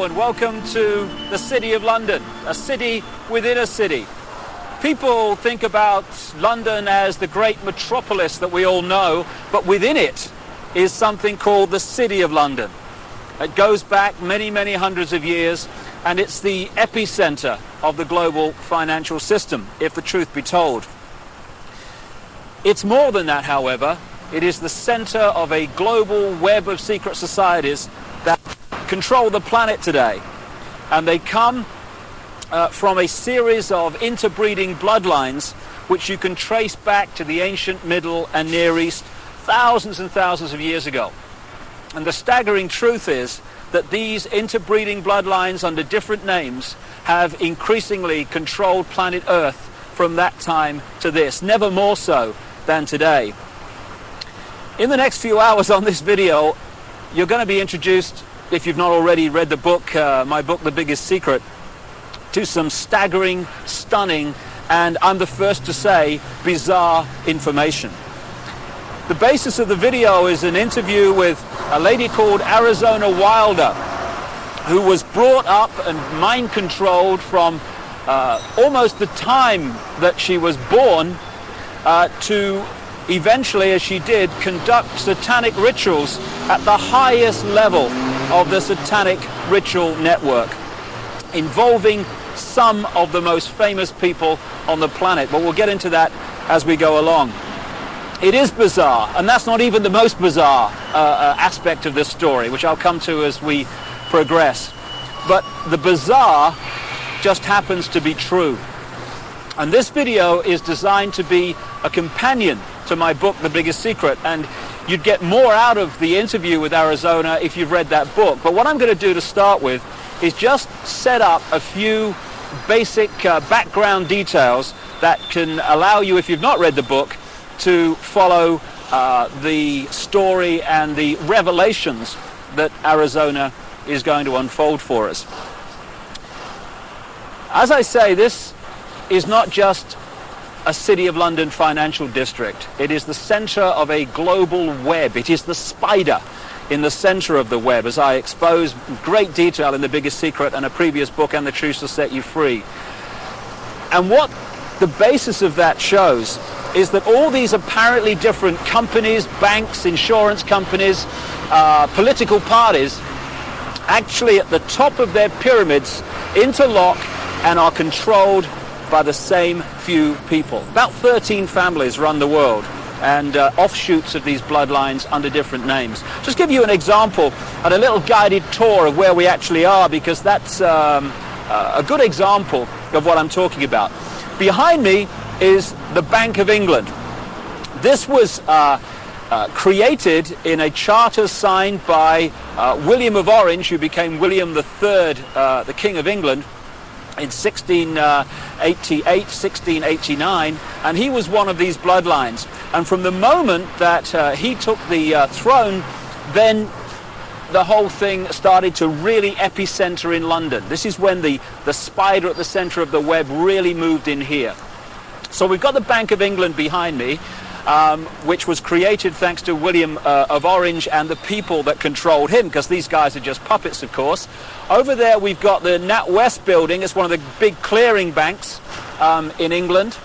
Hello and welcome to the City of London, a city within a city. People think about London as the great metropolis that we all know, but within it is something called the City of London. It goes back many, many hundreds of years, and it's the epicenter of the global financial system, if the truth be told. It's more than that, however. It is the center of a global web of secret societies that control the planet today, and they come from a series of interbreeding bloodlines which you can trace back to the ancient Middle and Near East thousands and thousands of years ago. And the staggering truth is that these interbreeding bloodlines under different names have increasingly controlled planet Earth from that time to this, never more so than today. In the next few hours on this video, you're going to be introduced, if you've not already read the book, my book, The Biggest Secret, to some staggering, stunning, and I'm the first to say, bizarre information. The basis of the video is an interview with a lady called Arizona Wilder, who was brought up and mind-controlled from almost the time that she was born to eventually, as she did, conduct satanic rituals at the highest level of the satanic ritual network, involving some of the most famous people on the planet. But we'll get into that as we go along. It is bizarre, and that's not even the most bizarre aspect of this story, which I'll come to as we progress. But the bizarre just happens to be true. And this video is designed to be a companion to my book, The Biggest Secret, and you'd get more out of the interview with Arizona if you've read that book. But what I'm going to do to start with is just set up a few basic background details that can allow you, if you've not read the book, to follow the story and the revelations that Arizona is going to unfold for us. As I say, this is not just a City of London financial district. It is the center of a global web. It is the spider in the center of the web, as I expose in great detail in The Biggest Secret and a previous book, And the Truth Shall Set You Free. And what the basis of that shows is that all these apparently different companies, banks, insurance companies, political parties, actually at the top of their pyramids interlock and are controlled by the same few people. About 13 families run the world, and offshoots of these bloodlines under different names. Just give you an example and a little guided tour of where we actually are, because that's a good example of what I'm talking about. Behind me is the Bank of England. This was created in a charter signed by William of Orange, who became William III, the King of England, in 1688, 1689, and he was one of these bloodlines. And from the moment that he took the throne, then the whole thing started to really epicenter in London. This is when the spider at the center of the web really moved in here. So we've got the Bank of England behind me, which was created thanks to William of Orange and the people that controlled him, because these guys are just puppets, of course. Over there we've got the NatWest building. It's one of the big clearing banks in England.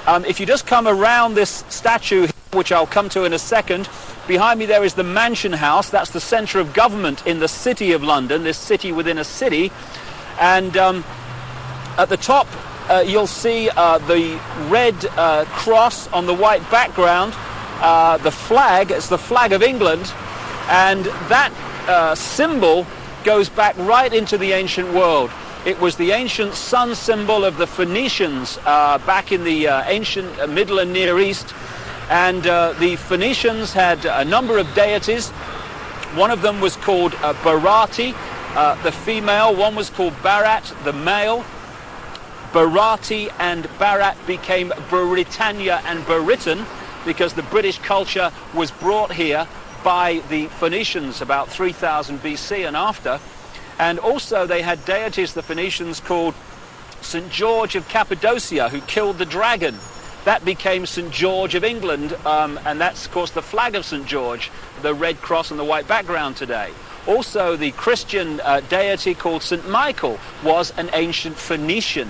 If you just come around this statue, which I'll come to in a second, behind me there is the Mansion House. That's the center of government in the City of London, this city within a city. And at the top you'll see the red cross on the white background, the flag. It's the flag of England, and that symbol goes back right into the ancient world. It was the ancient sun symbol of the Phoenicians back in the ancient Middle and Near East, and the Phoenicians had a number of deities. One of them was called Barati, the female. One was called Barat, the male. Barati and Barat became Britannia and Britain because the British culture was brought here by the Phoenicians about 3000 BC and after. And also they had deities, the Phoenicians, called St. George of Cappadocia, who killed the dragon. That became St. George of England, and that's, of course, the flag of St. George, the red cross and the white background today. Also, the Christian deity called St. Michael was an ancient Phoenician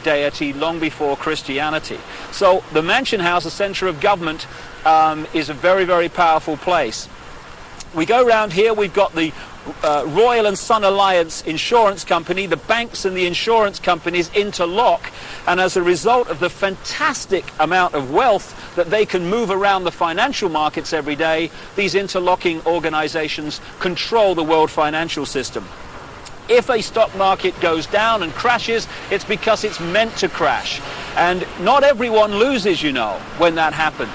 deity long before Christianity. So the Mansion House, the center of government, is a very, very powerful place. We go around here, we've got the Royal and Son Alliance Insurance Company. The banks and the insurance companies interlock, and as a result of the fantastic amount of wealth that they can move around the financial markets every day, these interlocking organizations control the world financial system. If a stock market goes down and crashes, it's because it's meant to crash. And not everyone loses, you know, when that happens.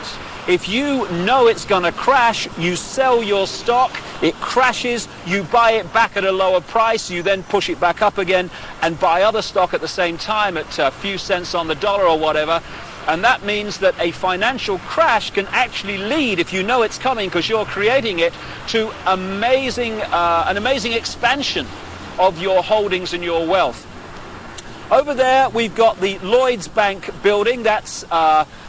If you know it's going to crash, you sell your stock, it crashes, you buy it back at a lower price, you then push it back up again and buy other stock at the same time at a few cents on the dollar or whatever. And that means that a financial crash can actually lead, if you know it's coming because you're creating it, to an amazing expansion of your holdings and your wealth. Over there we've got the Lloyds Bank building. That's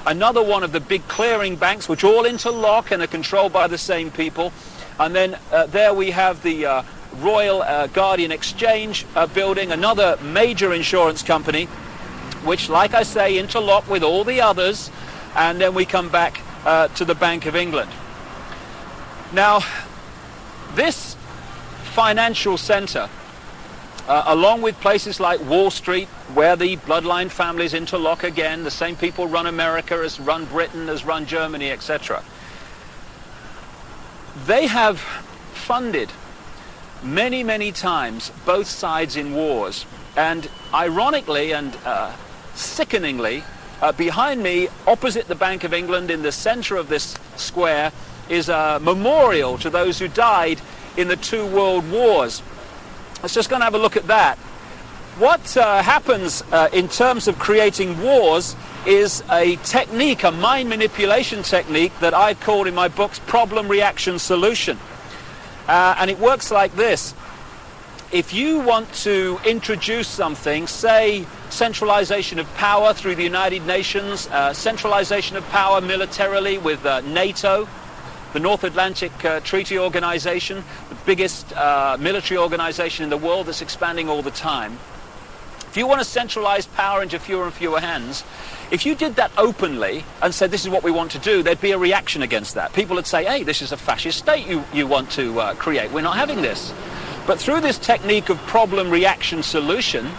another one of the big clearing banks which all interlock and are controlled by the same people. And then there we have the Royal Guardian Exchange building, another major insurance company which, like I say, interlock with all the others. And then we come back to the Bank of England. Now, this financial center, along with places like Wall Street, where the bloodline families interlock again, the same people run America as run Britain, as run Germany, etc. They have funded many, many times both sides in wars. And ironically and sickeningly, behind me, opposite the Bank of England, in the center of this square, is a memorial to those who died in the 2 world wars. Let's just go and have a look at that. What happens in terms of creating wars is a technique, a mind manipulation technique that I've called in my books problem, reaction, solution. And it works like this. If you want to introduce something, say centralization of power through the United Nations, centralization of power militarily with NATO, the North Atlantic Treaty Organization, the biggest military organization in the world that's expanding all the time. If you want to centralize power into fewer and fewer hands, if you did that openly and said this is what we want to do, there'd be a reaction against that. People would say, hey, this is a fascist state you want to create. We're not having this. But through this technique of problem, reaction, solution,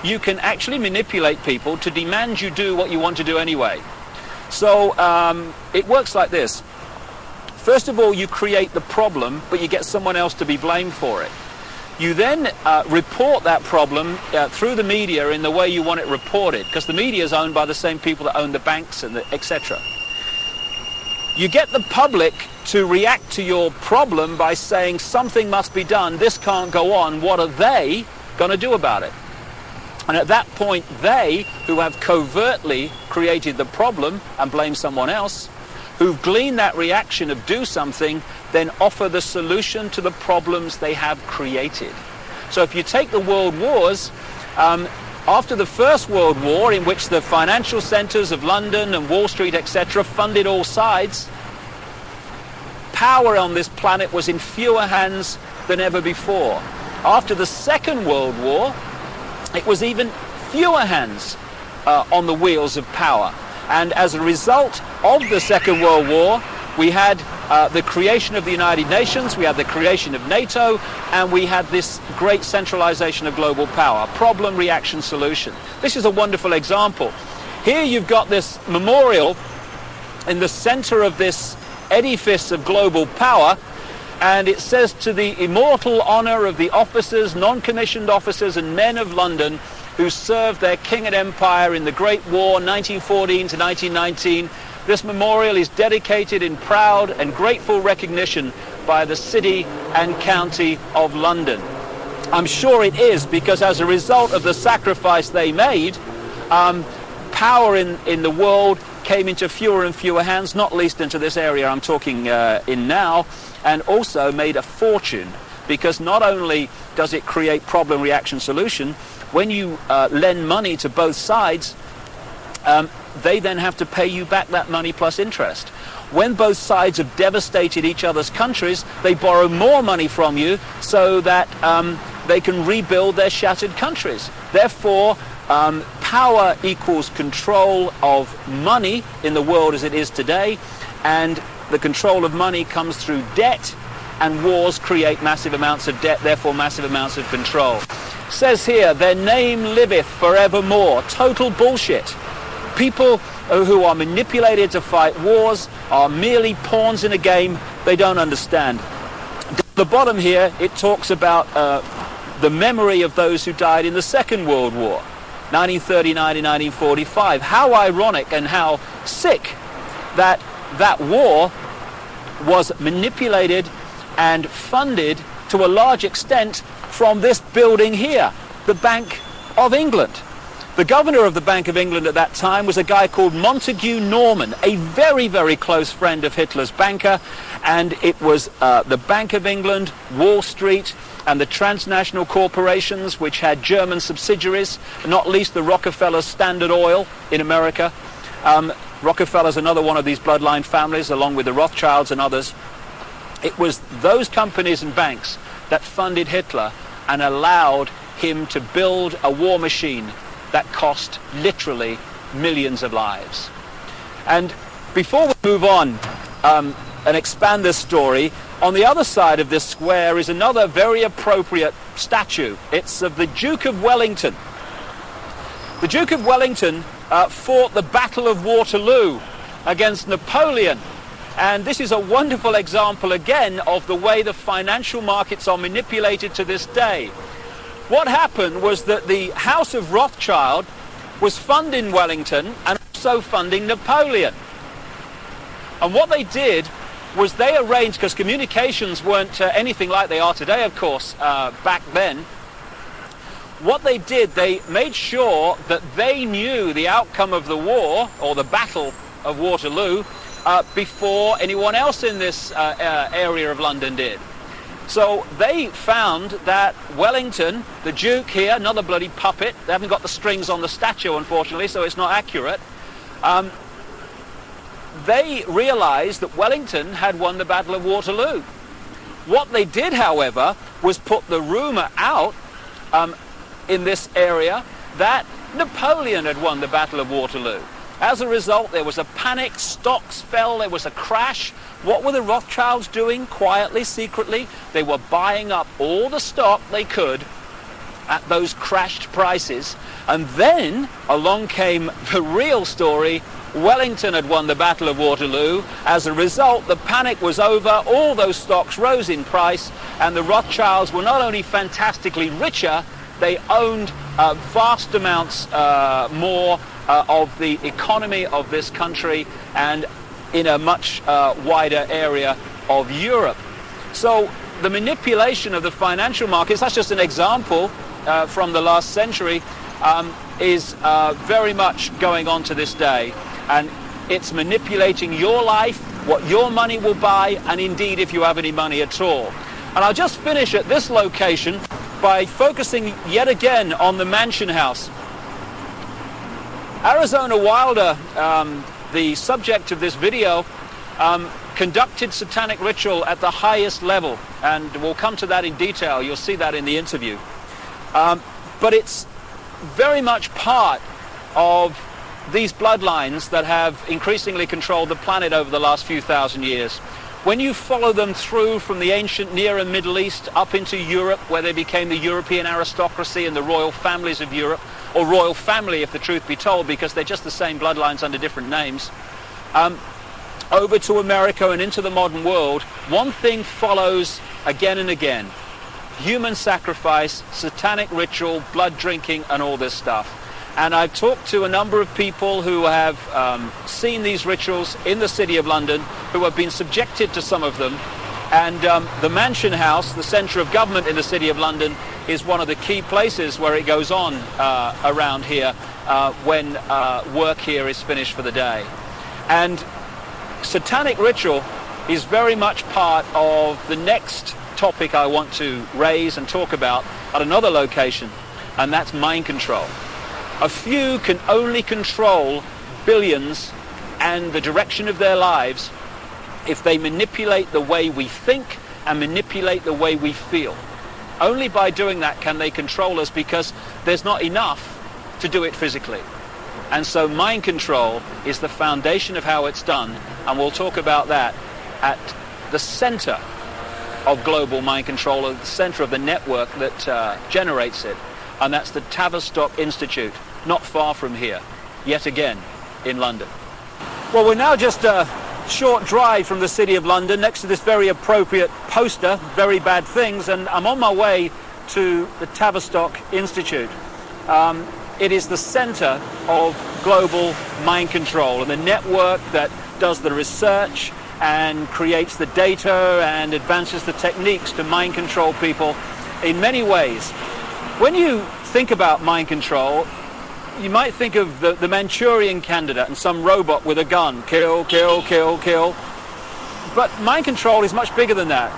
you can actually manipulate people to demand you do what you want to do anyway. So it works like this. First of all, you create the problem, but you get someone else to be blamed for it. You then report that problem through the media in the way you want it reported, because the media is owned by the same people that own the banks and etc. You get the public to react to your problem by saying something must be done, this can't go on, what are they going to do about it? And at that point, they, who have covertly created the problem and blame someone else, who've gleaned that reaction of do something, then offer the solution to the problems they have created. So if you take the world wars, after the First World War, in which the financial centers of London and Wall Street, etc., funded all sides, power on this planet was in fewer hands than ever before. After the Second World War, it was even fewer hands on the wheels of power. And as a result of the Second World War, we had the creation of the United Nations, we had the creation of NATO, and we had this great centralization of global power. Problem, reaction, solution. This is a wonderful example. Here you've got this memorial in the center of this edifice of global power, and it says, to the immortal honor of the officers, non-commissioned officers and men of London who served their king and empire in the Great War, 1914 to 1919, this memorial is dedicated in proud and grateful recognition by the City and County of London. I'm sure it is, because as a result of the sacrifice they made, power in the world came into fewer and fewer hands, not least into this area I'm talking in now, and also made a fortune, because not only does it create problem, reaction, solution, when you lend money to both sides, they then have to pay you back that money plus interest. when both sides have devastated each other's countries, they borrow more money from you so that they can rebuild their shattered countries. Therefore, power equals control of money in the world as it is today, and the control of money comes through debt, and wars create massive amounts of debt, therefore massive amounts of control. It says here, their name liveth forevermore. Total bullshit. People who are manipulated to fight wars are merely pawns in a game they don't understand. At the bottom here, it talks about the memory of those who died in the Second World War, 1939 and 1945. How ironic and how sick that that war was manipulated and funded to a large extent from this building here, the Bank of England. The governor of the Bank of England at that time was a guy called Montague Norman, a very, very close friend of Hitler's banker, and it was the Bank of England, Wall Street, and the transnational corporations which had German subsidiaries, not least the Rockefeller Standard Oil in America. Rockefeller's another one of these bloodline families, along with the Rothschilds and others. It was those companies and banks that funded Hitler and allowed him to build a war machine that cost literally millions of lives. And before we move on and expand this story, on the other side of this square is another very appropriate statue. It's of the Duke of Wellington. The Duke of Wellington fought the Battle of Waterloo against Napoleon. And this is a wonderful example again of the way the financial markets are manipulated to this day. What happened was that the House of Rothschild was funding Wellington and also funding Napoleon. And what they did was they arranged, because communications weren't anything like they are today, of course, back then. What they did, they made sure that they knew the outcome of the war, or the Battle of Waterloo, before anyone else in this area of London did. So they found that Wellington, the Duke here, another bloody puppet, they haven't got the strings on the statue unfortunately, so it's not accurate, they realized that Wellington had won the Battle of Waterloo. What they did, however, was put the rumor out in this area that Napoleon had won the Battle of Waterloo. As a result, there was a panic, stocks fell, there was a crash. What were the Rothschilds doing quietly, secretly? They were buying up all the stock they could at those crashed prices. And then along came the real story. Wellington had won the Battle of Waterloo. As a result, the panic was over, all those stocks rose in price, and the Rothschilds were not only fantastically richer, they owned vast amounts more of the economy of this country and in a much wider area of Europe. So the manipulation of the financial markets, that's just an example from the last century, is very much going on to this day. And it's manipulating your life, what your money will buy, and indeed if you have any money at all. And I'll just finish at this location by focusing yet again on the Mansion House. Arizona Wilder, the subject of this video, conducted satanic ritual at the highest level, and we'll come to that in detail. You'll see that in the interview. But it's very much part of these bloodlines that have increasingly controlled the planet over the last few thousand years. When you follow them through from the ancient Near and Middle East up into Europe, where they became the European aristocracy and the royal families of Europe, or royal family if the truth be told, because they're just the same bloodlines under different names, over to America and into the modern world, one thing follows again and again: human sacrifice, satanic ritual, blood drinking, and all this stuff. And I've talked to a number of people who have seen these rituals in the City of London, who have been subjected to some of them. And the Mansion House, the centre of government in the City of London, is one of the key places where it goes on around here when work here is finished for the day. And satanic ritual is very much part of the next topic I want to raise and talk about at another location, and that's mind control. A few can only control billions and the direction of their lives if they manipulate the way we think and manipulate the way we feel. Only by doing that can they control us, because there's not enough to do it physically. And so mind control is the foundation of how it's done, and we'll talk about that at the center of global mind control, at the center of the network that generates it, and that's the Tavistock Institute, not far from here, yet again in London. Well, we're now just a short drive from the City of London, next to this very appropriate poster, Very Bad Things, and I'm on my way to the Tavistock Institute. It is the center of global mind control and the network that does the research and creates the data and advances the techniques to mind control people in many ways. When you think about mind control, you might think of the Manchurian Candidate and some robot with a gun. Kill, kill, kill, kill. But mind control is much bigger than that.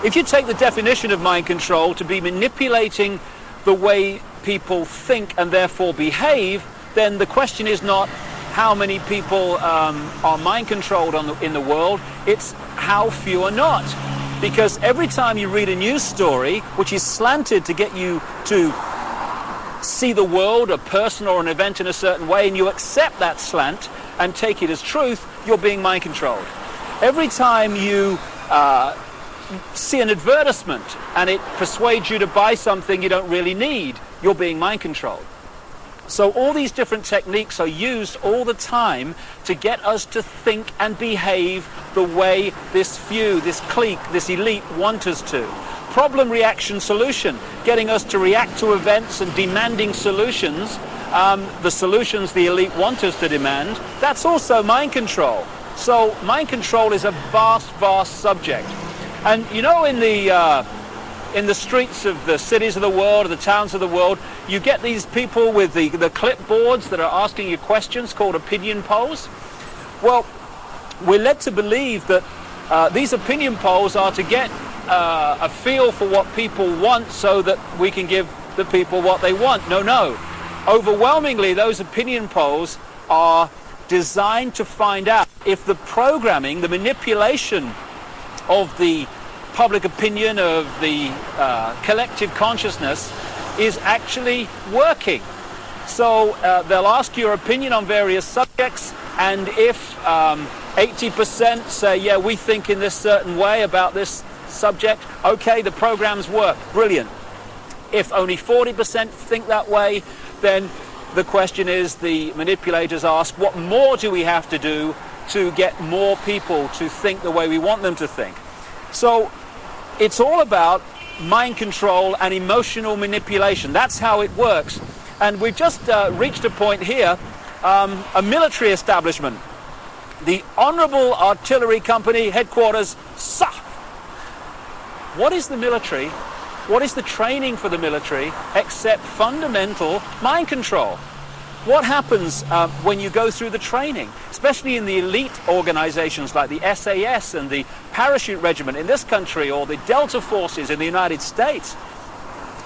If you take the definition of mind control to be manipulating the way people think and therefore behave, then the question is not how many people are mind controlled in the world, it's how few are not. Because every time you read a news story which is slanted to get you to see the world, a person or an event in a certain way, and you accept that slant and take it as truth, you're being mind controlled. Every time you see an advertisement and it persuades you to buy something you don't really need, you're being mind controlled. So all these different techniques are used all the time to get us to think and behave the way this few, this clique, this elite want us to. Problem, reaction, solution, getting us to react to events and demanding solutions, the solutions the elite want us to demand. That's also mind control. So mind control is a vast, vast subject. And you know, in the streets of the cities of the world, or the towns of the world, you get these people with the clipboards that are asking you questions called opinion polls. Well, we're led to believe that these opinion polls are to get a feel for what people want so that we can give the people what they want. No, no. Overwhelmingly, those opinion polls are designed to find out if the programming, the manipulation of the public opinion, of the collective consciousness, is actually working. So they'll ask your opinion on various subjects, and if 80% say, yeah, we think in this certain way about this subject, okay, the programs work, brilliant. If only 40% think that way, then the question is, the manipulators ask, what more do we have to do to get more people to think the way we want them to think? So it's all about mind control and emotional manipulation. That's how it works. And we've just reached a point here, a military establishment. The Honourable Artillery Company headquarters, SAF. What is the military? What is the training for the military except fundamental mind control? What happens when you go through the training, especially in the elite organizations like the SAS and the Parachute Regiment in this country, or the Delta Forces in the United States?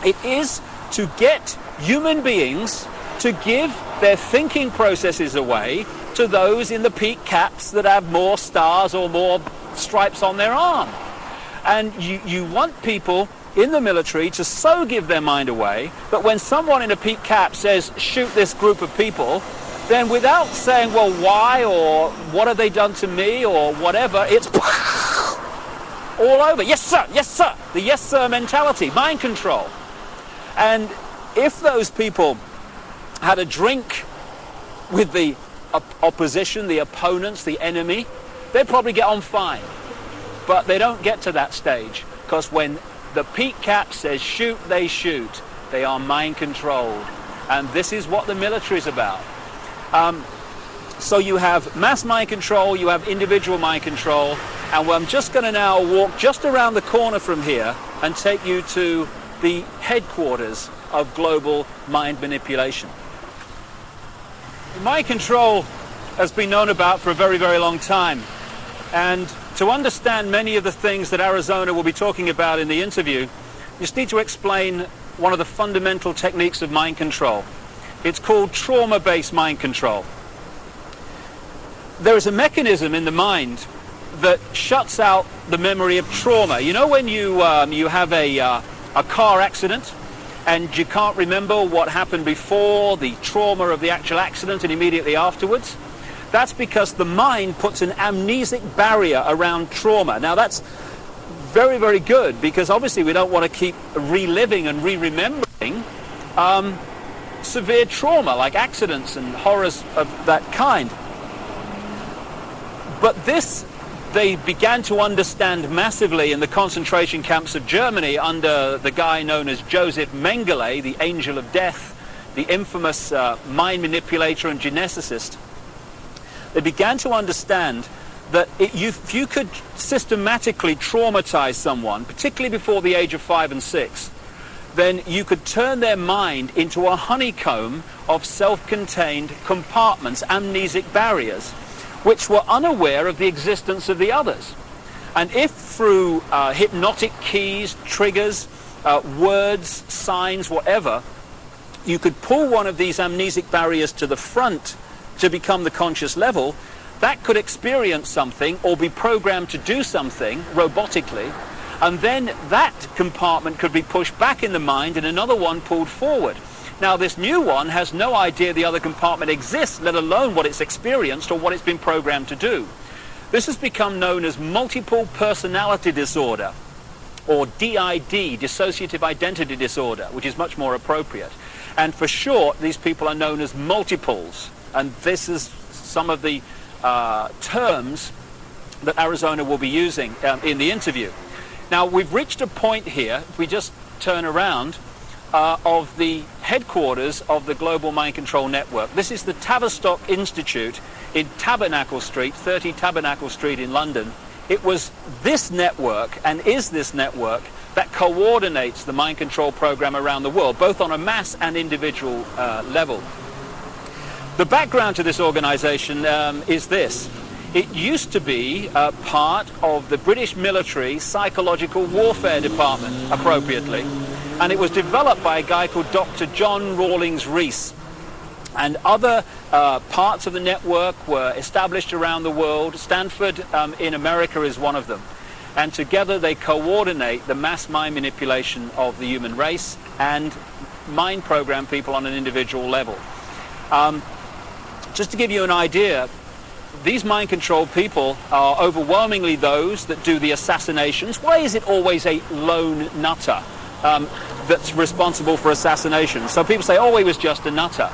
It is to get human beings to give their thinking processes away to those in the peak caps that have more stars or more stripes on their arm. And you want people in the military to so give their mind away that when someone in a peak cap says, shoot this group of people, then without saying, well, why, or what have they done to me, or whatever, it's all over. Yes, sir, yes, sir. The yes, sir mentality, mind control. And if those people had a drink with the opposition, the opponents, the enemy, they'd probably get on fine. But they don't get to that stage, because when the peak cap says shoot, they shoot. They are mind controlled. And this is what the military is about. So you have mass mind control, you have individual mind control, and I'm just going to now walk just around the corner from here and take you to the headquarters of global mind manipulation. Mind control has been known about for a very, very long time. And to understand many of the things that Arizona will be talking about in the interview, you just need to explain one of the fundamental techniques of mind control. It's called trauma-based mind control. There is a mechanism in the mind that shuts out the memory of trauma. You know when you have a car accident and you can't remember what happened before, the trauma of the actual accident and immediately afterwards? That's because the mind puts an amnesic barrier around trauma. Now that's very, very good, because obviously we don't want to keep reliving and re-remembering severe trauma like accidents and horrors of that kind. But this they began to understand massively in the concentration camps of Germany under the guy known as Joseph Mengele, the angel of death, the infamous mind manipulator and geneticist. They began to understand that if you could systematically traumatize someone, particularly before the age of 5 and 6, then you could turn their mind into a honeycomb of self-contained compartments, amnesic barriers, which were unaware of the existence of the others. And if through hypnotic keys, triggers, words, signs, whatever, you could pull one of these amnesic barriers to the front to become the conscious level, that could experience something or be programmed to do something robotically, and then that compartment could be pushed back in the mind and another one pulled forward. Now this new one has no idea the other compartment exists, let alone what it's experienced or what it's been programmed to do. This has become known as multiple personality disorder, or DID, dissociative identity disorder, which is much more appropriate. And for short, these people are known as multiples. And this is some of the terms that Arizona will be using in the interview. Now we've reached a point here, if we just turn around, of the headquarters of the Global Mind Control Network. This is the Tavistock Institute in Tabernacle Street, 30 Tabernacle Street in London. It was this network, and is this network, that coordinates the mind control program around the world, both on a mass and individual level. The background to this organization is this. It used to be part of the British military psychological warfare department, appropriately, and it was developed by a guy called Dr. John Rawlings Rees. And other parts of the network were established around the world. Stanford in America is one of them. And together they coordinate the mass mind manipulation of the human race and mind program people on an individual level. Just to give you an idea, these mind control people are overwhelmingly those that do the assassinations. Why is it always a lone nutter that's responsible for assassination? So people say, oh, he was just a nutter.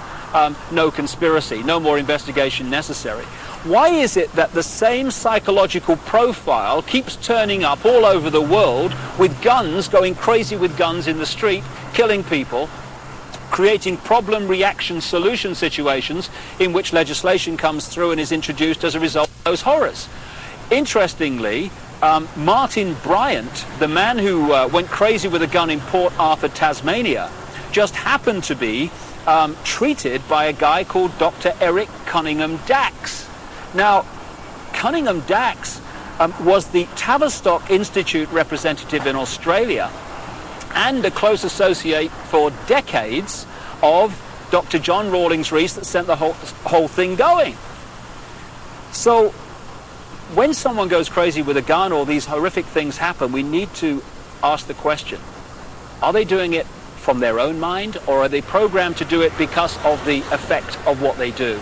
No conspiracy, no more investigation necessary. Why is it that the same psychological profile keeps turning up all over the world with guns, going crazy with guns in the street, killing people, creating problem, reaction, solution situations in which legislation comes through and is introduced as a result of those horrors? Interestingly, Martin Bryant, the man who went crazy with a gun in Port Arthur, Tasmania, just happened to be treated by a guy called Dr. Eric Cunningham Dax. Now, Cunningham Dax was the Tavistock Institute representative in Australia and a close associate for decades of Dr. John Rawlings Rees that sent the whole thing going. So when someone goes crazy with a gun or these horrific things happen, we need to ask the question, are they doing it from their own mind, or are they programmed to do it because of the effect of what they do?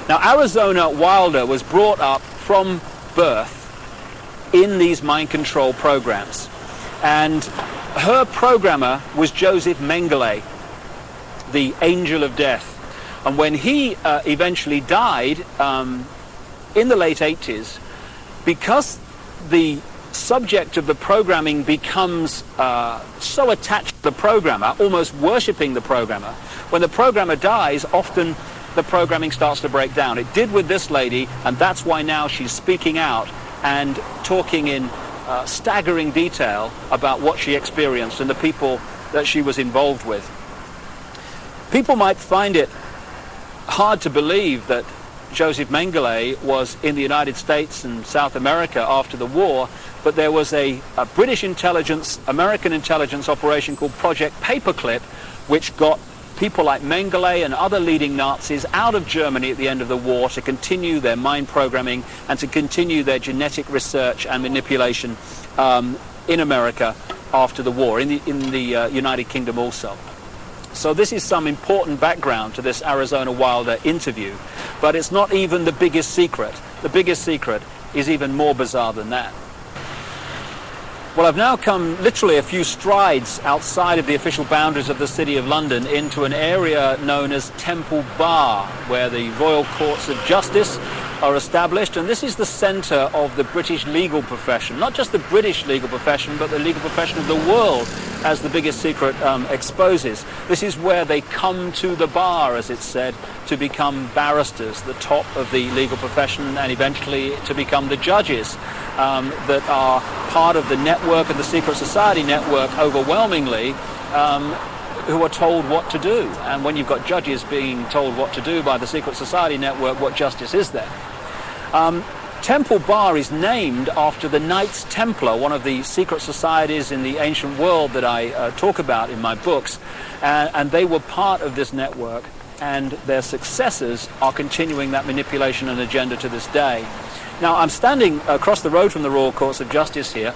Now, Arizona Wilder was brought up from birth in these mind control programs, and her programmer was Joseph Mengele, the angel of death. And when he eventually died in the late 80s, because the subject of the programming becomes so attached to the programmer, almost worshipping the programmer, when the programmer dies, often the programming starts to break down. It did with this lady, and that's why now she's speaking out and talking in staggering detail about what she experienced and the people that she was involved with. People might find it hard to believe that Joseph Mengele was in the United States and South America after the war, but there was a British intelligence, American intelligence operation called Project Paperclip, which got people like Mengele and other leading Nazis out of Germany at the end of the war to continue their mind programming and to continue their genetic research and manipulation in America after the war, in the United Kingdom also. So this is some important background to this Arizona Wilder interview, but it's not even the biggest secret. The biggest secret is even more bizarre than that. Well, I've now come literally a few strides outside of the official boundaries of the City of London into an area known as Temple Bar, where the Royal Courts of Justice are established, and this is the centre of the British legal profession. Not just the British legal profession, but the legal profession of the world, as the biggest secret exposes. This is where they come to the bar, as it's said, to become barristers, the top of the legal profession, and eventually to become the judges that are part of the network, of the secret society network, overwhelmingly, who are told what to do. And when you've got judges being told what to do by the secret society network, what justice is there? Temple Bar is named after the Knights Templar, one of the secret societies in the ancient world that I talk about in my books, and they were part of this network, and their successors are continuing that manipulation and agenda to this day. Now, I'm standing across the road from the Royal Courts of Justice here,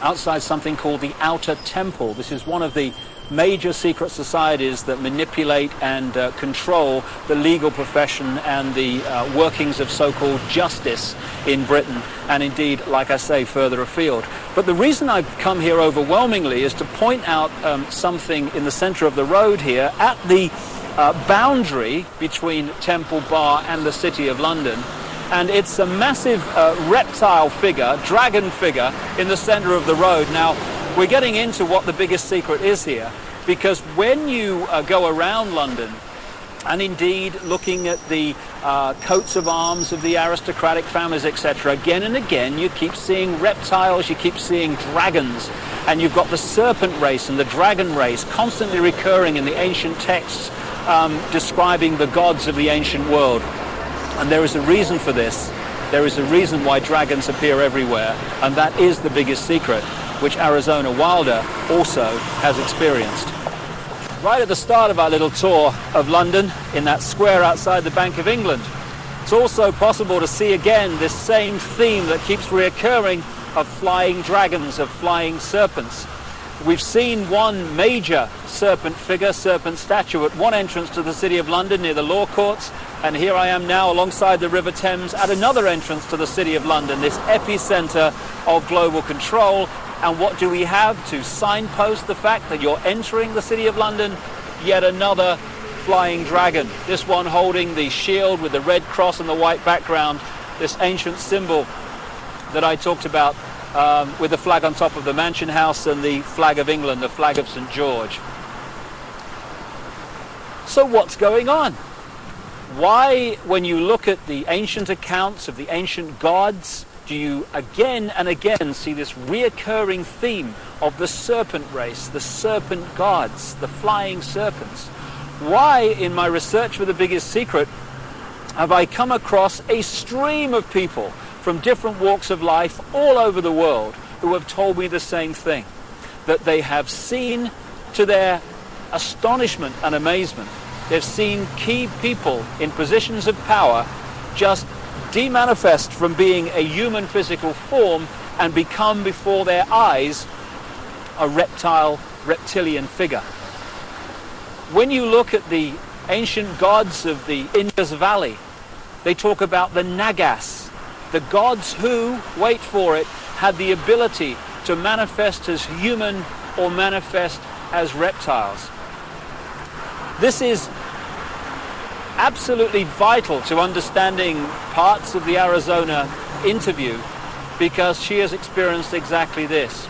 outside something called the Outer Temple. This is one of the major secret societies that manipulate and control the legal profession and the workings of so-called justice in Britain, and indeed, like I say, further afield. But the reason I've come here overwhelmingly is to point out something in the centre of the road here at the boundary between Temple Bar and the City of London. And it's a massive reptile figure, dragon figure, in the centre of the road. Now, we're getting into what the biggest secret is here, because when you go around London, and indeed looking at the coats of arms of the aristocratic families, etc., again and again you keep seeing reptiles, you keep seeing dragons, and you've got the serpent race and the dragon race constantly recurring in the ancient texts describing the gods of the ancient world. And there is a reason for this. There is a reason why dragons appear everywhere, and that is the biggest secret, which Arizona Wilder also has experienced. Right at the start of our little tour of London, in that square outside the Bank of England, it's also possible to see again this same theme that keeps reoccurring of flying dragons, of flying serpents. We've seen one major serpent figure, serpent statue, at one entrance to the City of London near the Law Courts, and here I am now alongside the River Thames at another entrance to the City of London, this epicenter of global control. And what do we have to signpost the fact that you're entering the City of London? Yet another flying dragon, this one holding the shield with the red cross and the white background, this ancient symbol that I talked about, with the flag on top of the Mansion House and the flag of England, the flag of St. George. So what's going on? Why, when you look at the ancient accounts of the ancient gods, do you again and again see this reoccurring theme of the serpent race, the serpent gods, the flying serpents? Why, in my research for the biggest secret, have I come across a stream of people from different walks of life all over the world who have told me the same thing, that they have seen, to their astonishment and amazement, they've seen key people in positions of power just demanifest from being a human physical form and become before their eyes a reptilian figure. When you look at the ancient gods of the Indus Valley, they talk about the Nagas, the gods who, wait for it, had the ability to manifest as human or manifest as reptiles. This is absolutely vital to understanding parts of the Arizona interview, because she has experienced exactly this.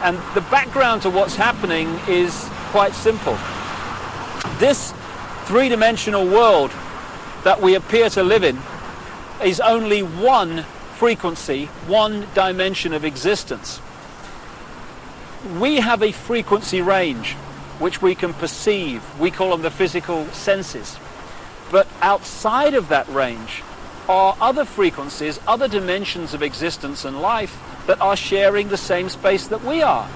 And the background to what's happening is quite simple. This three-dimensional world that we appear to live in is only one frequency, one dimension of existence. We have a frequency range which we can perceive. We call them the physical senses. But outside of that range are other frequencies, other dimensions of existence and life that are sharing the same space that we are.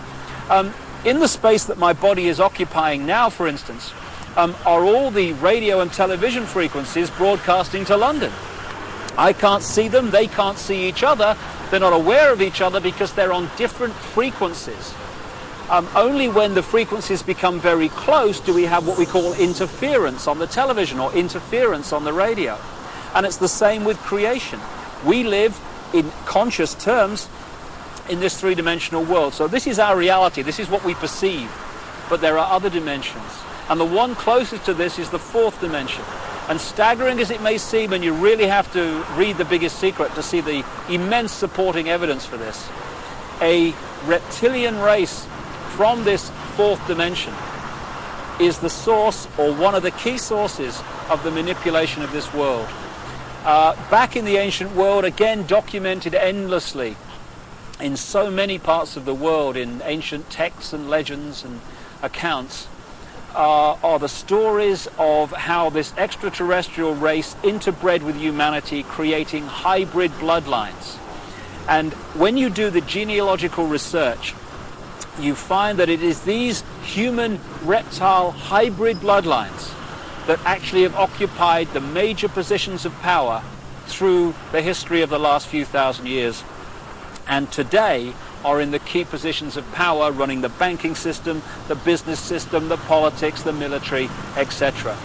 In the space that my body is occupying now, for instance, are all the radio and television frequencies broadcasting to London. I can't see them, they can't see each other, they're not aware of each other because they're on different frequencies. Only when the frequencies become very close do we have what we call interference on the television or interference on the radio. And it's the same with creation. We live in conscious terms in this three-dimensional world. So this is our reality, this is what we perceive. But there are other dimensions. And the one closest to this is the fourth dimension. And staggering as it may seem, and you really have to read The Biggest Secret to see the immense supporting evidence for this, a reptilian race from this fourth dimension is the source, or one of the key sources, of the manipulation of this world. Back in the ancient world, again documented endlessly in so many parts of the world, in ancient texts and legends and accounts, are the stories of how this extraterrestrial race interbred with humanity, creating hybrid bloodlines. And when you do the genealogical research, you find that it is these human-reptile hybrid bloodlines that actually have occupied the major positions of power through the history of the last few thousand years, and today are in the key positions of power, running the banking system, the business system, the politics, the military, etc.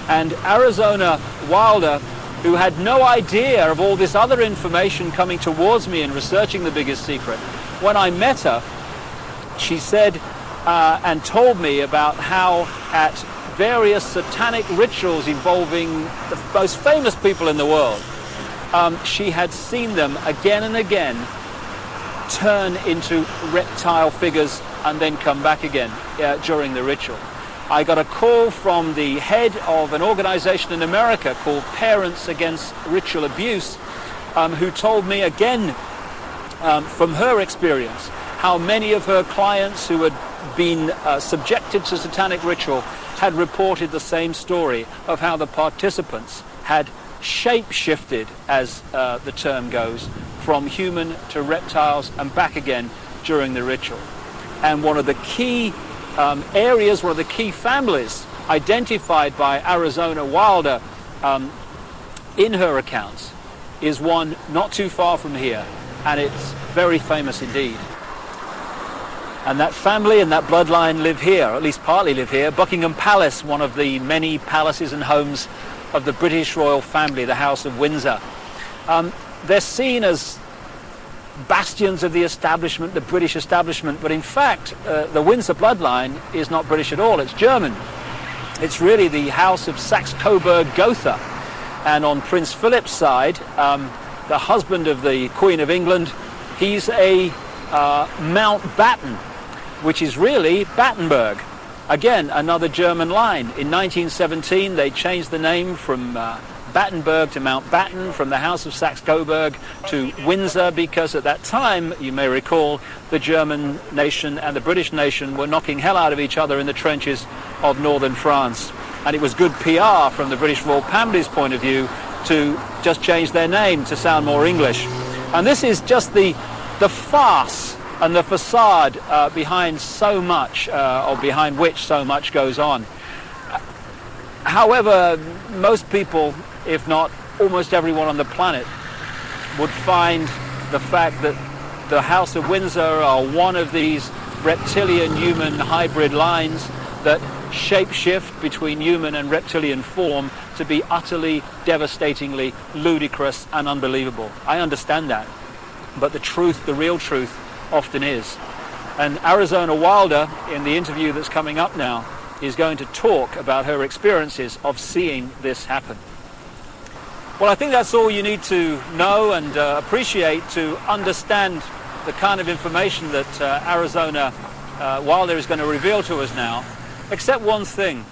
And Arizona Wilder, who had no idea of all this other information coming towards me in researching The Biggest Secret, when I met her, she said and told me about how at various satanic rituals involving the most famous people in the world, she had seen them again and again turn into reptile figures and then come back again during the ritual. I got a call from the head of an organization in America called Parents Against Ritual Abuse, who told me again from her experience how many of her clients who had been subjected to satanic ritual had reported the same story of how the participants had shape-shifted, as the term goes, from human to reptiles and back again during the ritual. And one of the key areas, one of the key families identified by Arizona Wilder in her accounts is one not too far from here, and it's very famous indeed. And that family and that bloodline live here, or at least partly live here. Buckingham Palace, one of the many palaces and homes of the British royal family, the House of Windsor. They're seen as bastions of the establishment, the British establishment, but in fact the Windsor bloodline is not British at all, it's German. It's really the House of Saxe-Coburg-Gotha. And on Prince Philip's side, the husband of the Queen of England, he's a Mountbatten, which is really Battenberg. Again, another German line. In 1917, they changed the name from Battenberg to Mountbatten, from the House of Saxe-Coburg to Windsor, because at that time, you may recall, the German nation and the British nation were knocking hell out of each other in the trenches of northern France. And it was good PR from the British royal family's point of view to just change their name to sound more English. And this is just the farce and the facade behind so much, or behind which so much goes on. However, most people, if not almost everyone on the planet, would find the fact that the House of Windsor are one of these reptilian-human hybrid lines that shape-shift between human and reptilian form to be utterly, devastatingly ludicrous and unbelievable. I understand that. But the truth, the real truth, often is. And Arizona Wilder, in the interview that's coming up now, is going to talk about her experiences of seeing this happen. Well, I think that's all you need to know and appreciate to understand the kind of information that Arizona Wilder is going to reveal to us now, except one thing.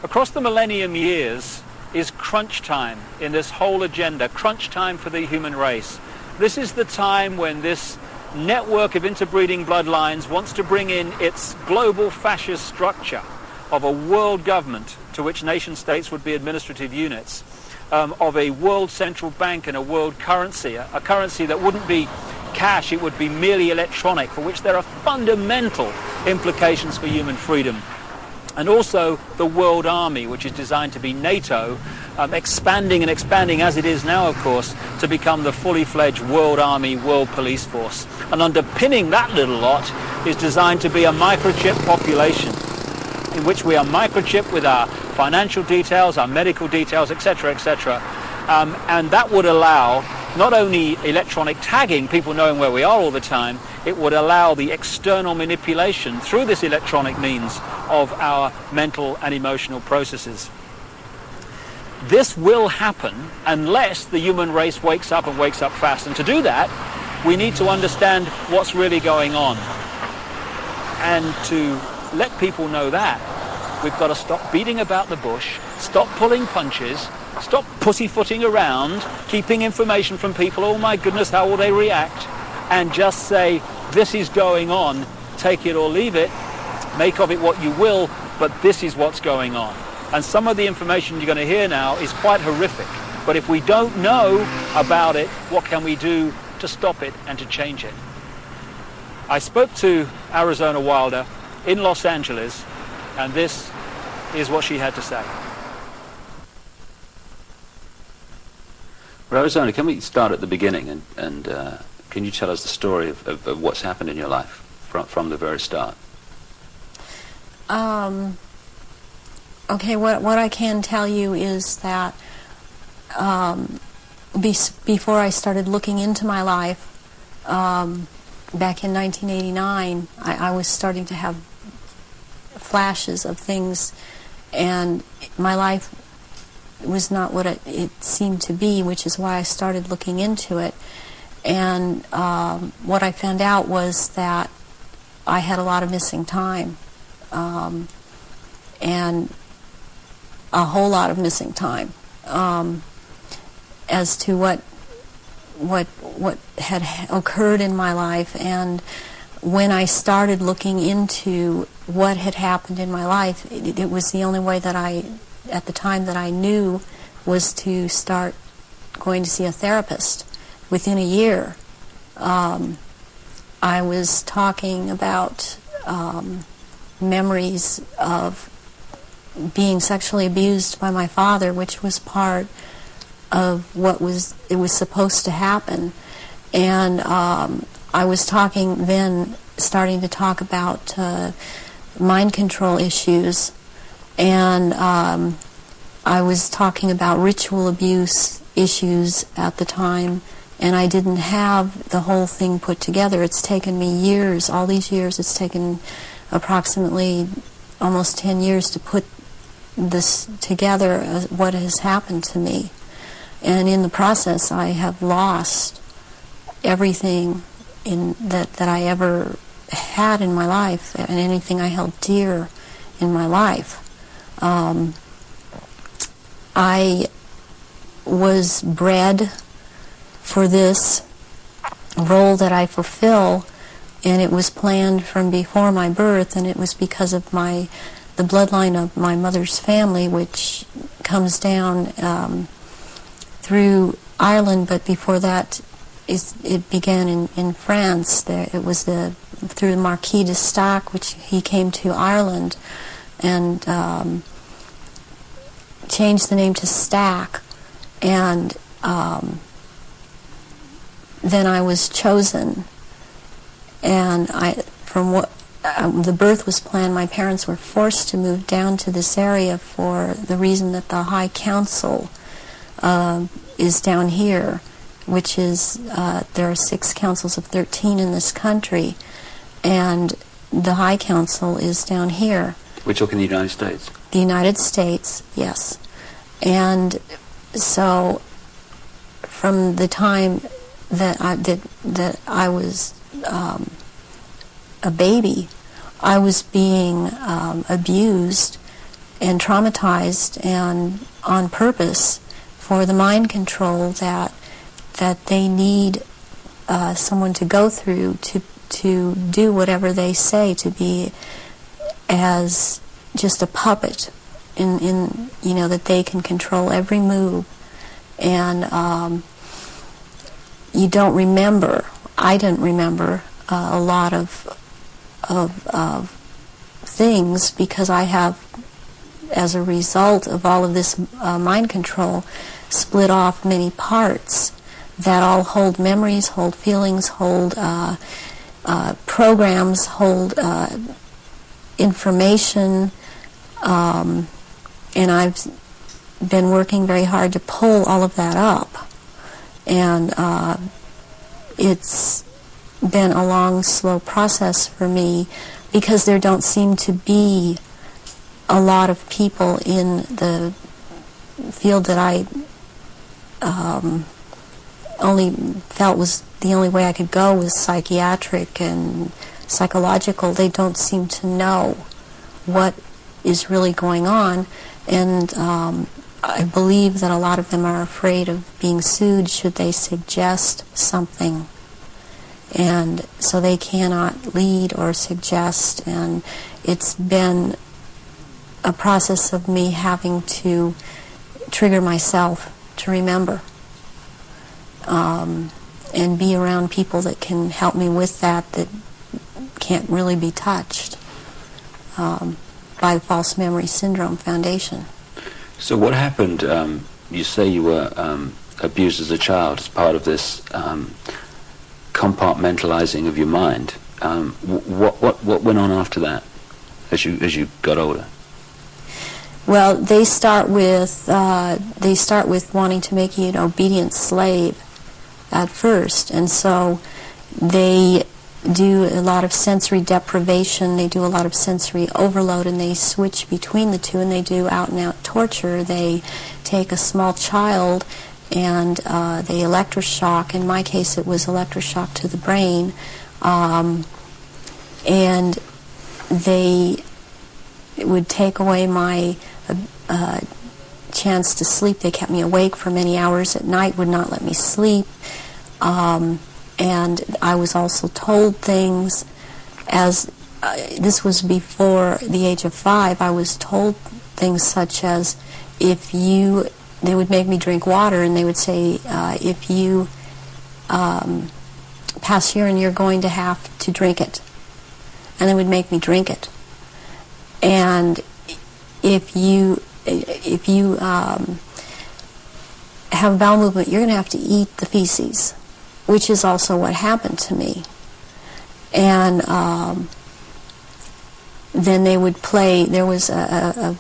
Across the millennium years is crunch time in this whole agenda, crunch time for the human race. This is the time when this network of interbreeding bloodlines wants to bring in its global fascist structure of a world government to which nation states would be administrative units, of a world central bank and a world currency, a currency that wouldn't be cash, it would be merely electronic, for which there are fundamental implications for human freedom. and also the World Army, which is designed to be NATO, expanding and expanding as it is now, of course, to become the fully fledged World Army, World Police Force. And underpinning that little lot is designed to be a microchip population, in which we are microchipped with our financial details, our medical details, etc., etc. And that would allow not only electronic tagging, people knowing where we are all the time, it would allow the external manipulation through this electronic means of our mental and emotional processes. This will happen unless the human race wakes up and wakes up fast. And to do that, we need to understand what's really going on. And to let people know that, we've got to stop beating about the bush, stop pulling punches, stop pussyfooting around, keeping information from people, oh my goodness, how will they react, and just say, this is going on, take it or leave it, make of it what you will, but this is what's going on. And some of the information you're going to hear now is quite horrific, but if we don't know about it, what can we do to stop it and to change it? I spoke to Arizona Wilder in Los Angeles, and this is what she had to say. Arizona, can we start at the beginning, and can you tell us the story of what's happened in your life from the very start? Okay, what I can tell you is that before I started looking into my life, back in 1989, I was starting to have flashes of things, and my life was not what it seemed to be, which is why I started looking into it. And what I found out was that I had a lot of missing time, and a whole lot of missing time, as to what had occurred in my life. And when I started looking into what had happened in my life, it was the only way that at the time that I knew, was to start going to see a therapist. Within a year, I was talking about memories of being sexually abused by my father, which was part of what was supposed to happen. And I was starting to talk about mind control issues, and I was talking about ritual abuse issues at the time, and I didn't have the whole thing put together. It's taken me years, all these years, it's taken approximately almost 10 years to put this together, what has happened to me. And in the process, I have lost everything that I ever had in my life, and anything I held dear in my life. I was bred for this role that I fulfill, and it was planned from before my birth, and it was because of the bloodline of my mother's family, which comes down through Ireland, but before that it began in France. It was through the Marquis de Stac, which he came to Ireland and changed the name to Stack, and then I was chosen, and the birth was planned. My parents were forced to move down to this area for the reason that the High Council is down here, which is, there are 6 councils of 13 in this country, and the High Council is down here. We're talking the United States? The United States, yes. And so from the time that I was a baby, I was being abused and traumatized, and on purpose, for the mind control that they need someone to go through to do whatever they say, to be as just a puppet in that they can control every move. And you don't remember, I didn't remember a lot of things, because I have, as a result of all of this mind control, split off many parts that all hold memories, hold feelings, hold programs, hold information, and I've been working very hard to pull all of that up. And it's been a long, slow process for me, because there don't seem to be a lot of people in the field that I only felt was the only way I could go was psychiatric and psychological. They don't seem to know what is really going on, and I believe that a lot of them are afraid of being sued should they suggest something, and so they cannot lead or suggest. And it's been a process of me having to trigger myself to remember, and be around people that can help me with that can't really be touched by the False Memory Syndrome Foundation. So what happened? You say you were abused as a child as part of this compartmentalizing of your mind. What went on after that, as you got older? Well, they start with wanting to make you an obedient slave at first, and so they do a lot of sensory deprivation, they do a lot of sensory overload, and they switch between the two, and they do out-and-out torture. They take a small child and they electroshock. In my case, it was electroshock to the brain, and they would take away my chance to sleep. They kept me awake for many hours at night, would not let me sleep. And I was also told things, as this was before the age of 5, I was told things such as, they would make me drink water, and they would say, if you pass urine, you're going to have to drink it. And they would make me drink it. And if you have bowel movement, you're going to have to eat the feces, which is also what happened to me. And then they would play, there was a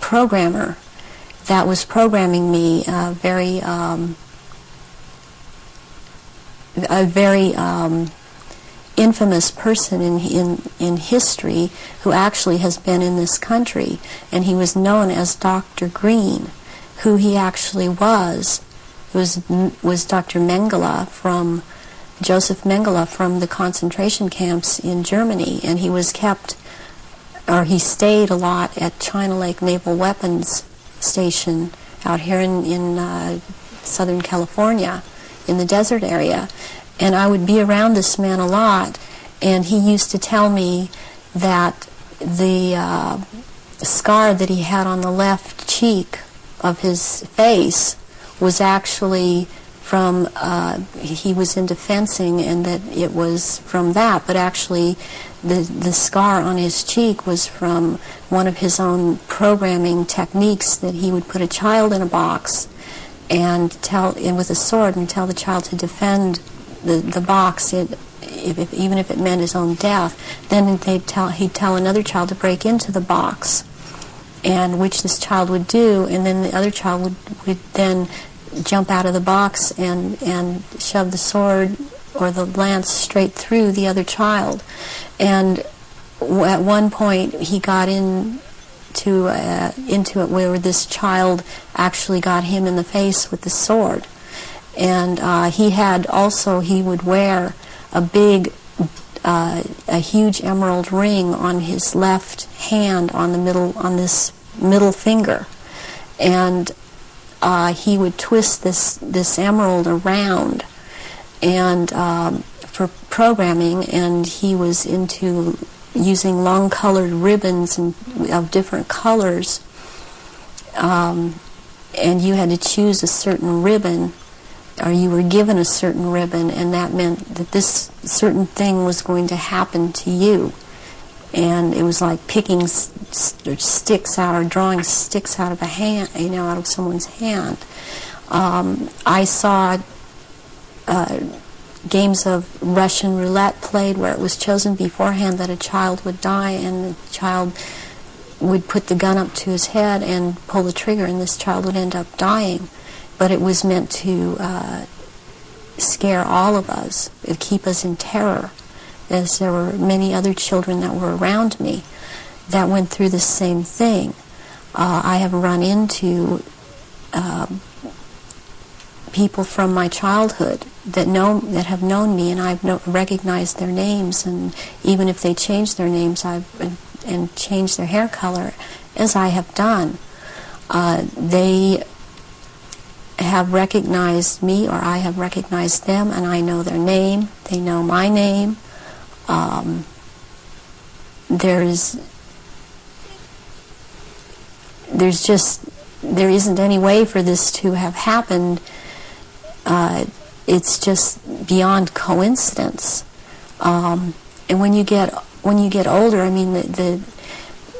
programmer that was programming me, a very infamous person in history, who actually has been in this country, and he was known as Dr. Green. Who he actually was Dr. Mengele, from Joseph Mengele, from the concentration camps in Germany, and he stayed a lot at China Lake Naval Weapons Station out here in Southern California, in the desert area. And I would be around this man a lot, and he used to tell me that the scar that he had on the left cheek of his face was actually from, he was into fencing, and that it was from that, but actually the scar on his cheek was from one of his own programming techniques, that he would put a child in a box and with a sword and tell the child to defend the box, even if it meant his own death. Then he'd tell another child to break into the box, and which this child would do, and then the other child would then jump out of the box and shove the sword or the lance straight through the other child. And at one point he got into it where this child actually got him in the face with the sword. And he would wear a huge emerald ring on his left hand, on this middle finger, and he would twist this emerald around, and for programming, and he was into using long-colored ribbons of different colors, and you had to choose a certain ribbon, or you were given a certain ribbon, and that meant that this certain thing was going to happen to you. and it was like picking sticks out or drawing sticks out of a hand, out of someone's hand. I saw games of Russian roulette played where it was chosen beforehand that a child would die, and the child would put the gun up to his head and pull the trigger, and this child would end up dying. But it was meant to scare all of us, keep us in terror, as there were many other children that were around me that went through the same thing. I have run into people from my childhood that have known me, and I've recognized their names, and even if they change their names and change their hair color, as I have done, they have recognized me, or I have recognized them, and I know their name. They know my name. There isn't any way for this to have happened. It's just beyond coincidence. And when you get older, I mean,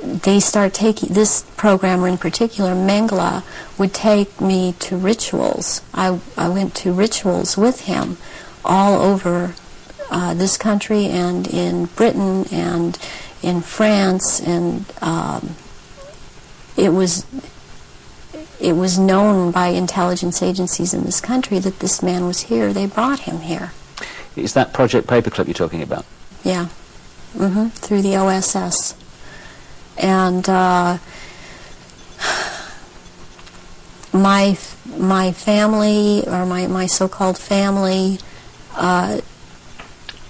they start taking, this programmer in particular, Mengele, would take me to rituals. I went to rituals with him all over this country and in Britain and in France, and it was known by intelligence agencies in this country that this man was here. They brought him here. Is that Project Paperclip you're talking about? Yeah. Through the OSS. And my family, or my so-called family, are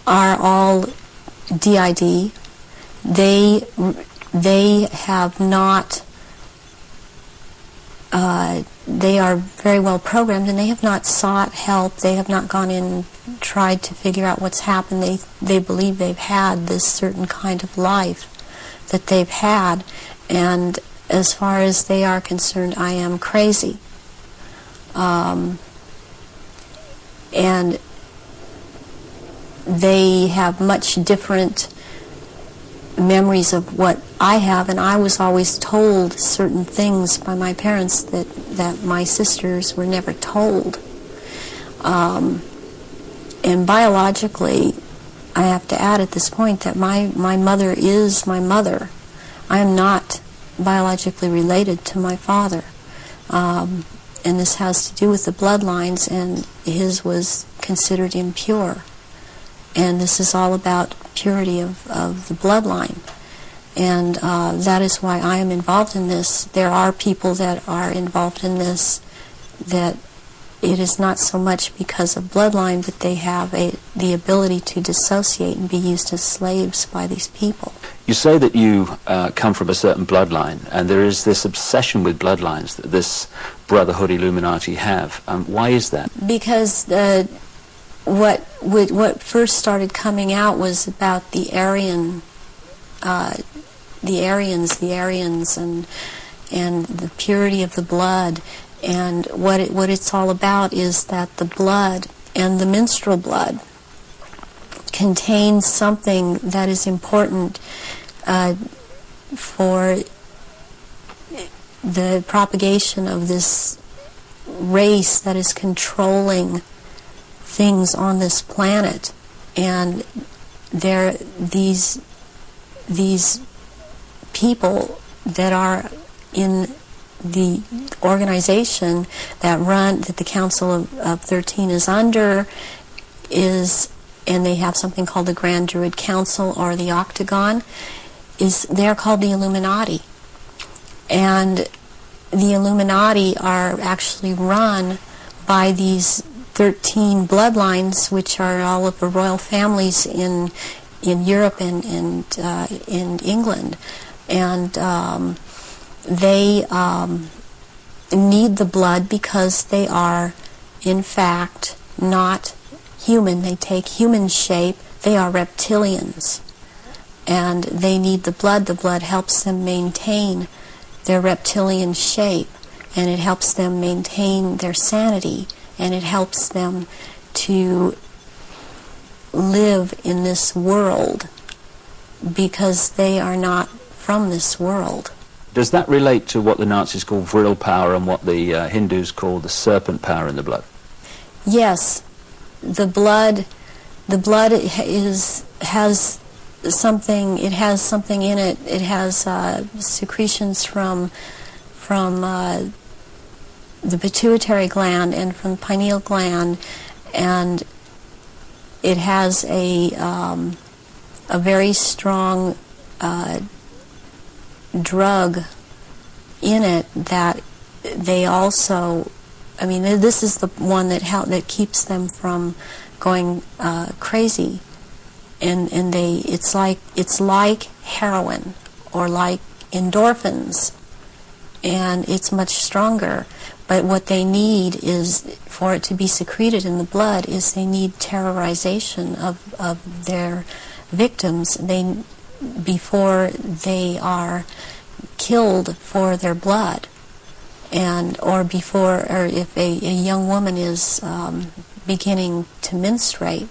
all DID. They have not. They are very well programmed, and they have not sought help. They have not gone in and tried to figure out what's happened. They believe they've had this certain kind of life that they've had, and as far as they are concerned, I am crazy. And they have much different memories of what I have, and I was always told certain things by my parents that my sisters were never told. And biologically, I have to add at this point that my mother is my mother. I am not biologically related to my father. And this has to do with the bloodlines, and his was considered impure. And this is all about purity of the bloodline. And that is why I am involved in this. There are people that are involved in this that it is not so much because of bloodline, but they have the ability to dissociate and be used as slaves by these people. You say that you come from a certain bloodline, and there is this obsession with bloodlines that this Brotherhood Illuminati have. Why is that? Because what first started coming out was about the Aryans, and the purity of the blood. And what it's all about is that the blood and the menstrual blood contains something that is important for the propagation of this race that is controlling things on this planet. And these people that are in the organization that the Council of 13 is under and they have something called the Grand Druid Council, or the Octagon, they're called the Illuminati. And the Illuminati are actually run by these 13 bloodlines, which are all of the royal families in Europe and in England. And they need the blood because they are, in fact, not human. They take human shape. They are reptilians. And they need the blood. The blood helps them maintain their reptilian shape, and it helps them maintain their sanity, and it helps them to live in this world because they are not from this world. Does that relate to what the Nazis call vril power and what the Hindus call the serpent power in the blood? Yes, the blood has something. It has something in it. It has secretions from the pituitary gland and from the pineal gland, and it has a very strong drug in it that they also, I mean, this is the one that keeps them from going crazy, and it's like heroin or like endorphins, and it's much stronger. But what they need is, for it to be secreted in the blood, is they need terrorization of their victims before they are killed for their blood, or if a young woman is beginning to menstruate,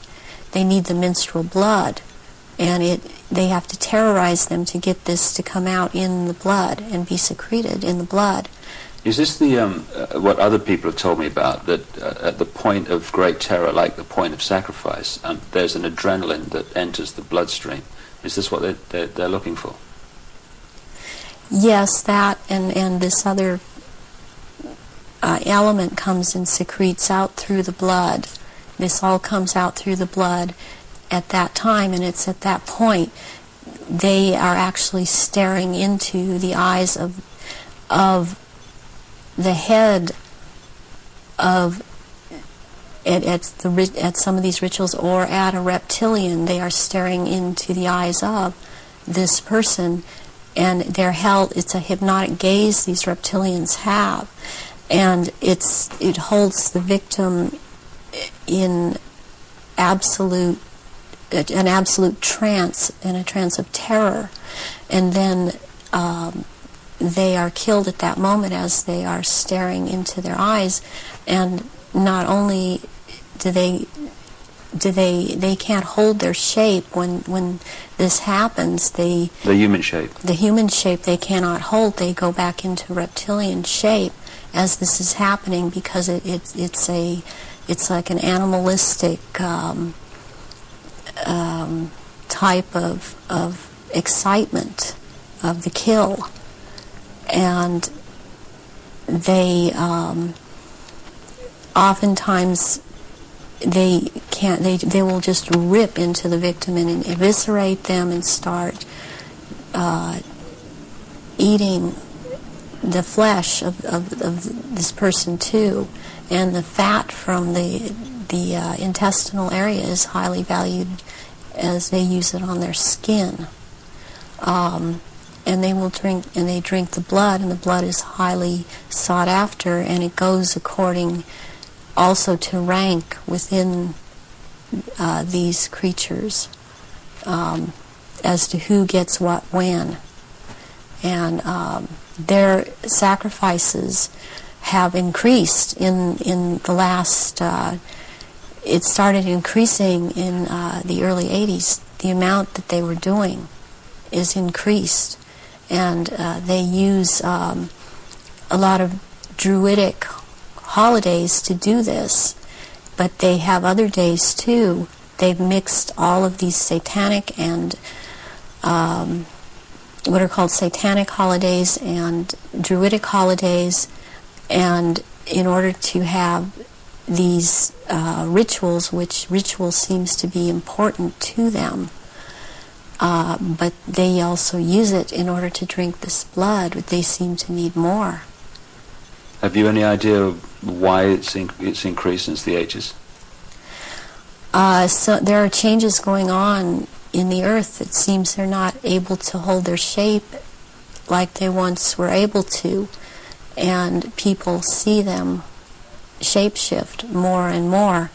they need the menstrual blood, and they have to terrorize them to get this to come out in the blood and be secreted in the blood. Is this the what other people have told me about, that at the point of great terror, like the point of sacrifice, there's an adrenaline that enters the bloodstream? Is this what they're looking for? Yes, that and this other element comes and secretes out through the blood. This all comes out through the blood at that time, and it's at that point they are actually staring into the eyes of the head of at some of these rituals, or at a reptilian. They are staring into the eyes of this person, and they're held. It's a hypnotic gaze these reptilians have, and it holds the victim in an absolute trance, in a trance of terror, and then they are killed at that moment as they are staring into their eyes. And not only do they can't hold their shape when this happens. The human shape they cannot hold. They go back into reptilian shape as this is happening, because it's like an animalistic type of excitement of the kill. And they oftentimes they will just rip into the victim and eviscerate them and start eating the flesh of this person too. And the fat from the intestinal area is highly valued, as they use it on their skin. And they will drink the blood, and the blood is highly sought after, and it goes according also to rank within these creatures, as to who gets what when. And their sacrifices have increased in the last, it started increasing in the early 80s. The amount that they were doing is increased. And they use a lot of druidic holidays to do this, but they have other days too. They've mixed all of these satanic and what are called satanic holidays and druidic holidays, and in order to have these rituals, which ritual seems to be important to them, but they also use it in order to drink this blood. They seem to need more. Have you any idea why it's increased since the 80s? So there are changes going on in the earth. It seems they're not able to hold their shape like they once were able to, and people see them shapeshift more and more,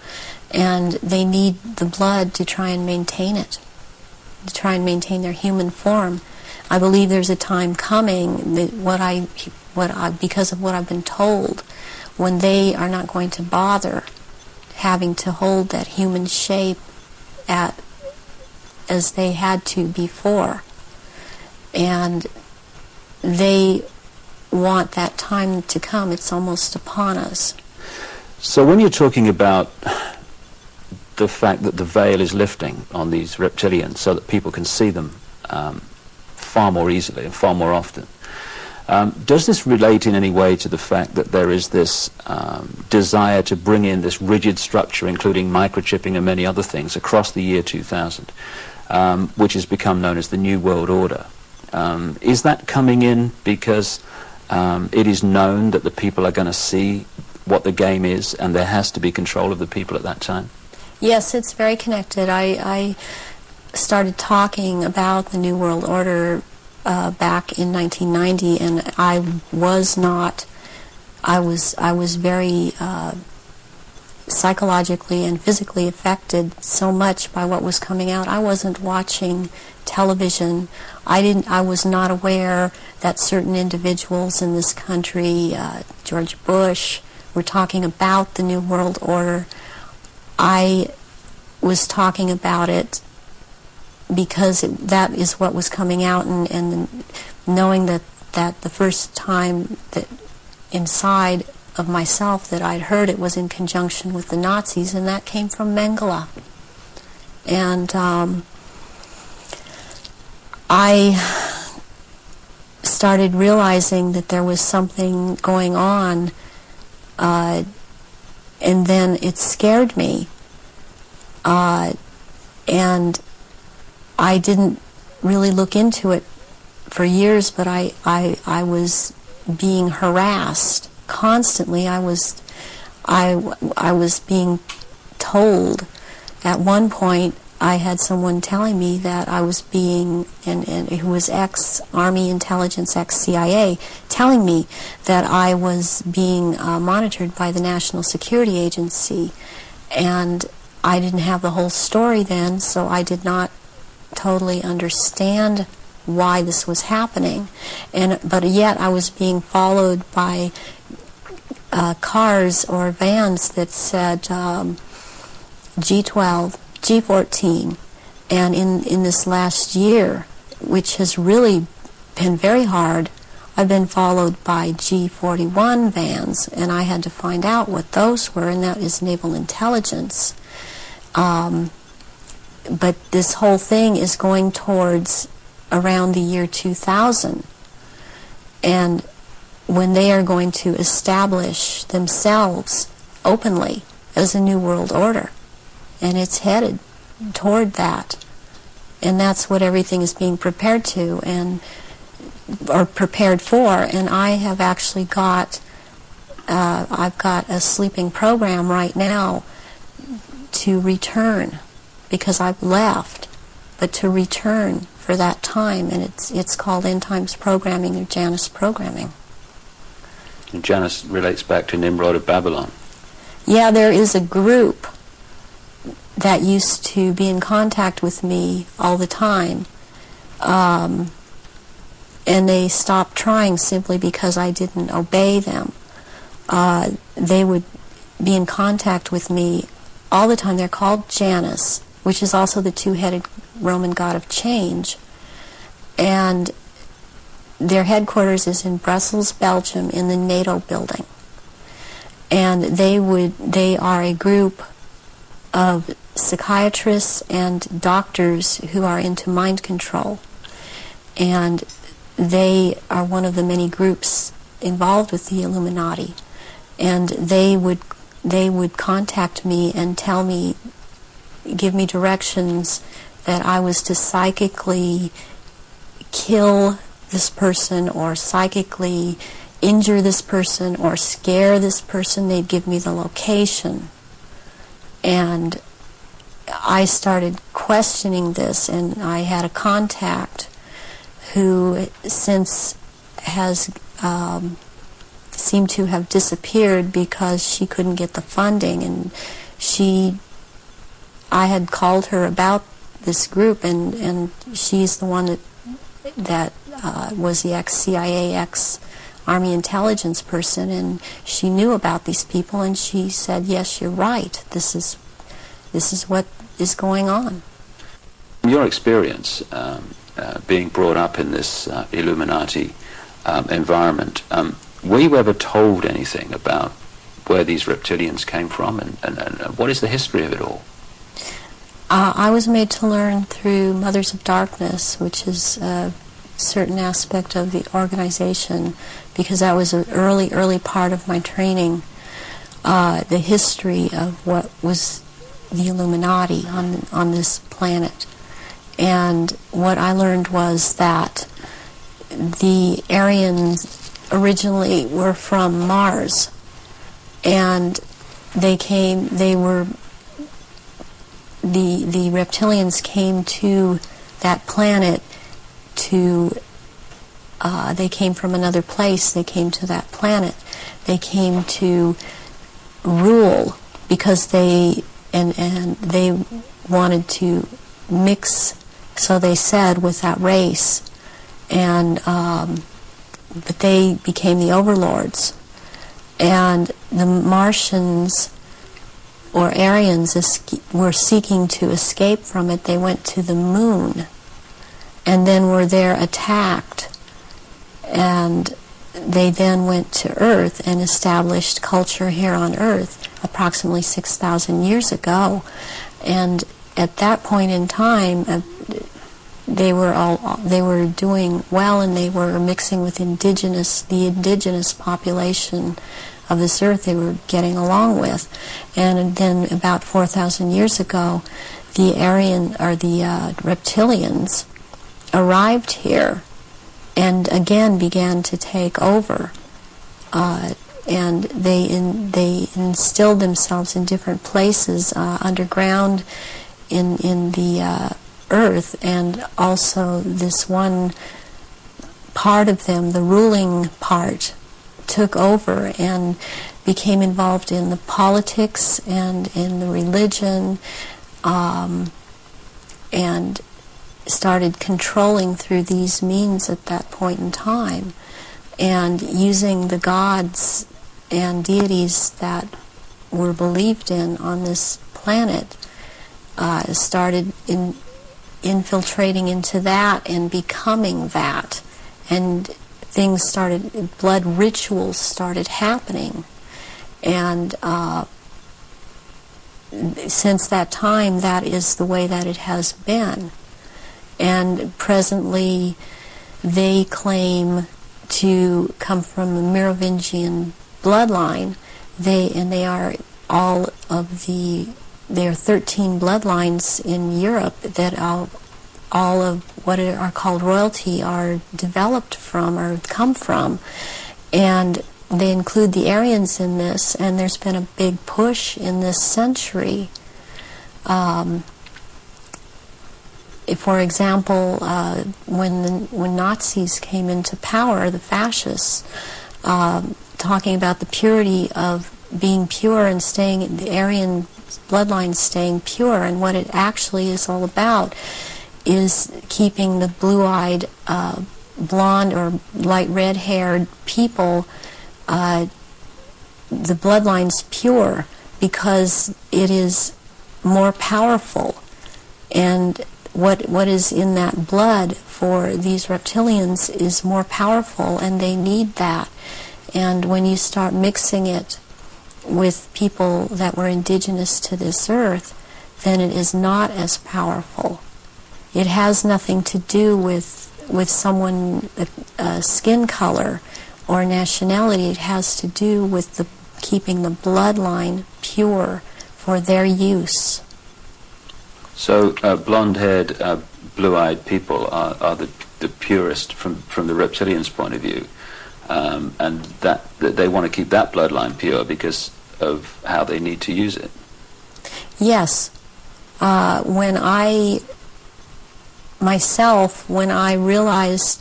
and they need the blood to try and maintain it, to try and maintain their human form. I believe there's a time coming that because of what I've been told, when they are not going to bother having to hold that human shape at as they had to before. And they want that time to come. It's almost upon us. So when you're talking about the fact that the veil is lifting on these reptilians so that people can see them far more easily and far more often, does this relate in any way to the fact that there is this desire to bring in this rigid structure, including microchipping and many other things, across the year 2000, which has become known as the New World Order? Is that coming in because it is known that the people are going to see what the game is and there has to be control of the people at that time? Yes, it's very connected. I started talking about the New World Order back in 1990, and I was very psychologically and physically affected so much by what was coming out. I wasn't watching television. I was not aware that certain individuals in this country, George Bush, were talking about the New World Order. I was talking about it because that is what was coming out, and knowing that the first time that inside of myself that I'd heard it was in conjunction with the Nazis, and that came from Mengele. And I started realizing that there was something going on, and then it scared me, and I didn't really look into it for years, but I was being harassed constantly. I was being told. At one point, I had someone telling me that I was being, and who was ex-Army intelligence, ex-CIA, telling me that I was being monitored by the National Security Agency, and I didn't have the whole story then, so I did not totally understand why this was happening. But yet I was being followed by cars or vans that said G12, G14, and in this last year, which has really been very hard, I've been followed by G41 vans, and I had to find out what those were, and that is naval intelligence. But this whole thing is going towards around the year 2000, and when they are going to establish themselves openly as a New World Order, and it's headed toward that, and that's what everything is being prepared to or prepared for. And I have actually got I've got a sleeping program right now to return, because I've left, but to return for that time, and it's called End Times Programming, or Janus Programming. And Janus relates back to Nimrod of Babylon. Yeah, there is a group that used to be in contact with me all the time, and they stopped trying simply because I didn't obey them. They would be in contact with me all the time. They're called Janus, which is also the two-headed Roman god of change, and their headquarters is in Brussels, Belgium, in the NATO building. And they are a group of psychiatrists and doctors who are into mind control, and they are one of the many groups involved with the Illuminati. And they would contact me and tell me, give me directions that I was to psychically kill this person, or psychically injure this person, or scare this person. They'd give me the location. And I started questioning this, and I had a contact who since has seemed to have disappeared because she couldn't get the funding, and I had called her about this group, and she's the one that was the ex-CIA, ex-Army intelligence person, and she knew about these people, and she said, yes, you're right, this is what is going on. Your experience being brought up in this Illuminati environment, were you ever told anything about where these reptilians came from, and what is the history of it all? I was made to learn through Mothers of Darkness, which is a certain aspect of the organization, because that was an early part of my training, the history of what was the Illuminati on this planet. And what I learned was that the Aryans originally were from Mars, and the reptilians came to that planet they came from another place, they came to that planet, they came to rule, because they wanted to mix, so they said, with that race, and but they became the overlords. And the Martians, or Aryans, were seeking to escape from it. They went to the moon, and then were there attacked, and they then went to Earth and established culture here on Earth approximately 6,000 years ago. And at that point in time, they were doing well, and they were mixing with the indigenous population of this earth. They were getting along with. And then about 4,000 years ago, the reptilians arrived here and again began to take over. And they instilled themselves in different places underground in the earth, and also this one part of them, the ruling part, took over and became involved in the politics and in the religion, and started controlling through these means at that point in time, and using the gods and deities that were believed in on this planet, started infiltrating into that and becoming that, and things started, blood rituals started happening, and since that time, that is the way that it has been. And presently, they claim to come from a Merovingian bloodline. They are all of the. There are 13 bloodlines in Europe that all of what are called royalty are developed from or come from, and they include the Aryans in this. And there's been a big push in this century. For example, when Nazis came into power, the fascists, talking about the purity of being pure and staying, the Aryan bloodline staying pure, and what it actually is all about is keeping the blue-eyed, blonde or light red-haired people, the bloodline's pure, because it is more powerful. And what is in that blood for these reptilians is more powerful, and they need that. And when you start mixing it with people that were indigenous to this earth, then it is not as powerful. It has nothing to do with someone, skin color or nationality. It has to do with keeping the bloodline pure for their use. So blonde-haired, blue-eyed people are the purest from the reptilians' point of view, and that they want to keep that bloodline pure because of how they need to use it. Yes. When I realized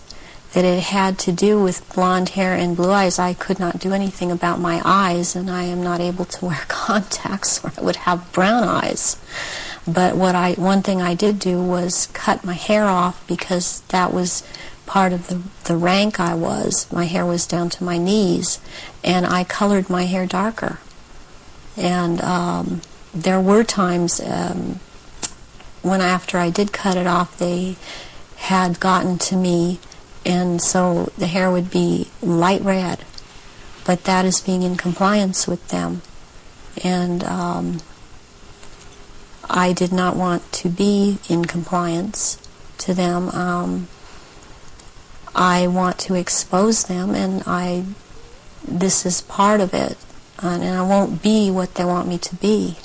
that it had to do with blonde hair and blue eyes, I could not do anything about my eyes, and I am not able to wear contacts or I would have brown eyes. But one thing I did do was cut my hair off, because that was part of the rank I was. My hair was down to my knees, and I colored my hair darker. And there were times after I did cut it off, they had gotten to me, and so the hair would be light red. But that is being in compliance with them. And I did not want to be in compliance to them. I want to expose them, and this is part of it. And I won't be what they want me to be.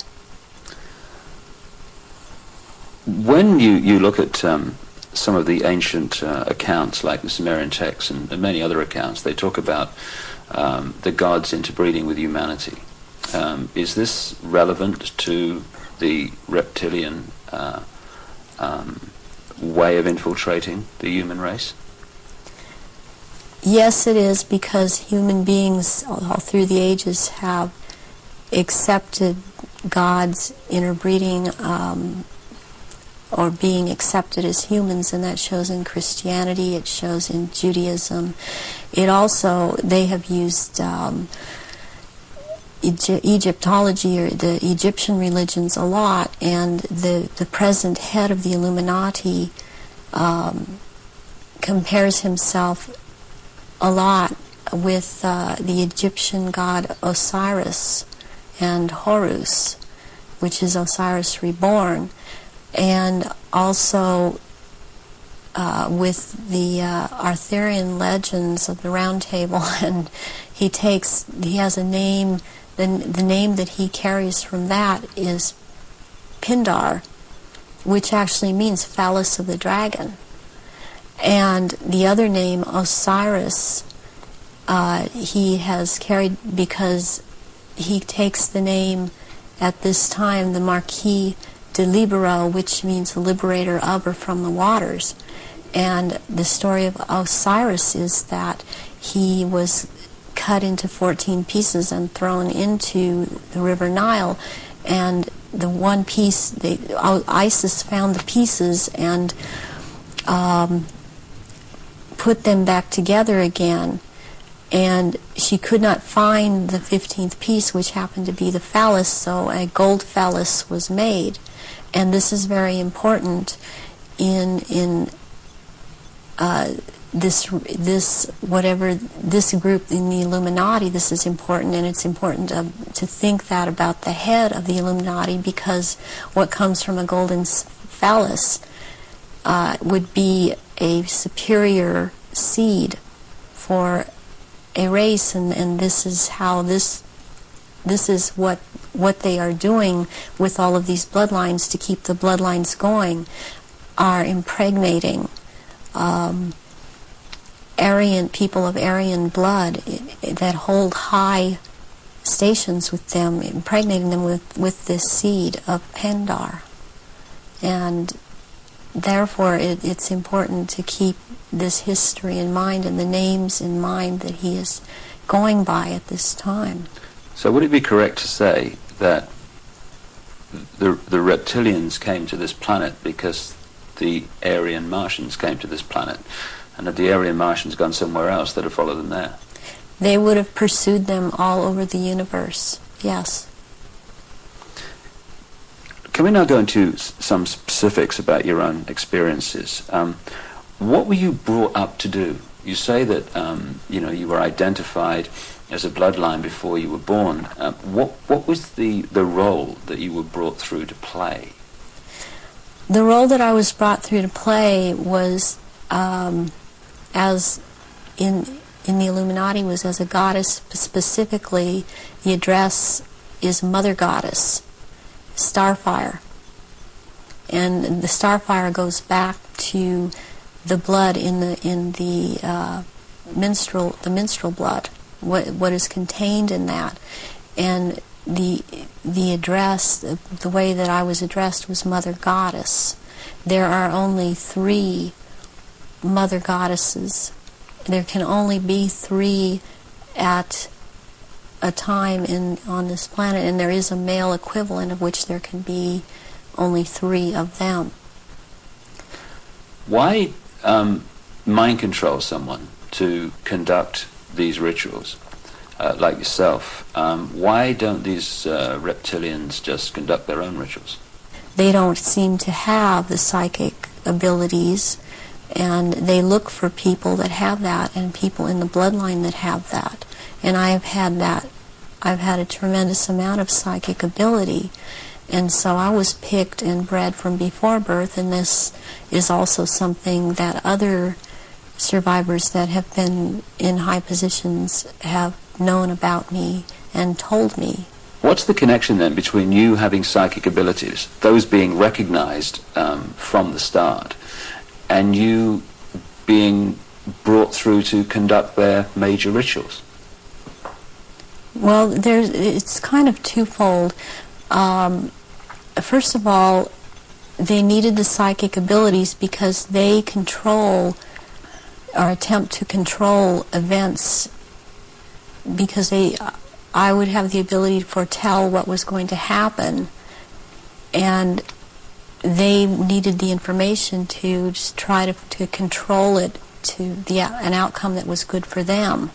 When you look at some of the ancient accounts, like the Sumerian texts and many other accounts, they talk about the gods interbreeding with humanity. Is this relevant to the reptilian way of infiltrating the human race? Yes, it is, because human beings all through the ages have accepted gods interbreeding or being accepted as humans, and that shows in Christianity, it shows in Judaism. It also, they have used Egyptology, or the Egyptian religions, a lot, and the present head of the Illuminati compares himself a lot with the Egyptian god Osiris and Horus, which is Osiris reborn, and also with the Arthurian legends of the Round Table. And he has a name, the name that he carries from that is Pindar, which actually means phallus of the dragon. And the other name, Osiris, he has carried because he takes the name at this time, the Marquis de Libero, which means the liberator of or from the waters. And the story of Osiris is that he was cut into 14 pieces and thrown into the River Nile, and the one piece, Isis found the pieces and put them back together again, and she could not find the 15th piece, which happened to be the phallus, so a gold phallus was made. And this is very important in this group in the Illuminati. This is important, and it's important to think that about the head of the Illuminati, because what comes from a golden phallus would be a superior seed for a race, and this is how this is what they are doing with all of these bloodlines to keep the bloodlines going, are impregnating Aryan people of Aryan blood that hold high stations with them, impregnating them with this seed of Pindar. And therefore it's important to keep this history in mind and the names in mind that he is going by at this time. So would it be correct to say that the reptilians came to this planet because the Aryan Martians came to this planet, and had the Aryan Martians gone somewhere else, they'd have followed them there? They would have pursued them all over the universe, yes. Can we now go into some specifics about your own experiences? What were you brought up to do? You say that you were identified as a bloodline before you were born. What was the role that you were brought through to play? The role that I was brought through to play was, as in the Illuminati, was as a goddess. Specifically, the address is Mother Goddess, Starfire. And the Starfire goes back to the blood in the menstrual blood, what is contained in that. And the address, the way that I was addressed, was Mother Goddess. There are only 3 Mother Goddesses. There can only be 3 at a time on this planet, and there is a male equivalent of which there can be only 3 of them. Why mind control someone to conduct these rituals, like yourself? Why don't these reptilians just conduct their own rituals? they don't seem to have the psychic abilities, and they look for people that have that and people in the bloodline that have that. And I've had that. I've had a tremendous amount of psychic ability, and so I was picked and bred from before birth, and this is also something that other survivors that have been in high positions have known about me and told me. What's the connection then between you having psychic abilities, those being recognized from the start, and you being brought through to conduct their major rituals? Well, it's kind of twofold. First of all, they needed the psychic abilities because they control or attempt to control events, because I would have the ability to foretell what was going to happen, and they needed the information to just try to control it to an outcome that was good for them.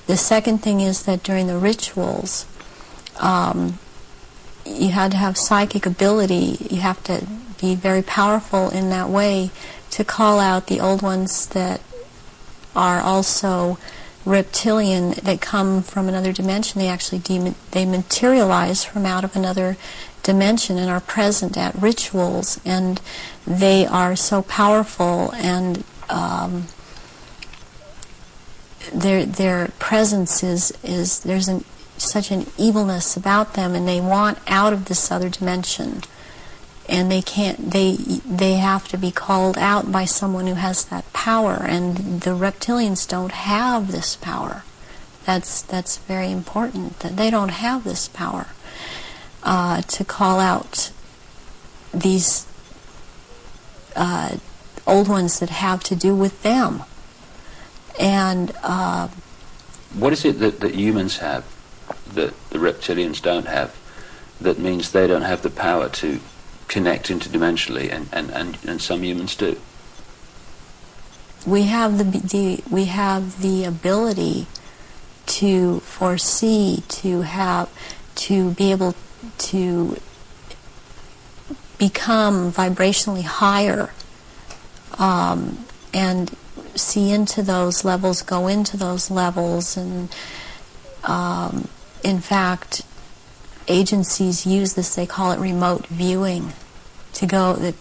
The second thing is that during the rituals, you had to have psychic ability. You have to be very powerful in that way to call out the old ones that are also reptilian, that come from another dimension. They actually they materialize from out of another dimension and are present at rituals, and they are so powerful, and their presence is there's such an evilness about them, and they want out of this other dimension, and they can't. They have to be called out by someone who has that power, and the reptilians don't have this power. That's very important, that they don't have this power to call out these old ones that have to do with them. And what is it that humans have that the reptilians don't have, that means they don't have the power to connect interdimensionally, and some humans do? We have the ability to foresee, to be able to become vibrationally higher, and see into those levels, go into those levels, and in fact, agencies use this. They call it remote viewing. Humans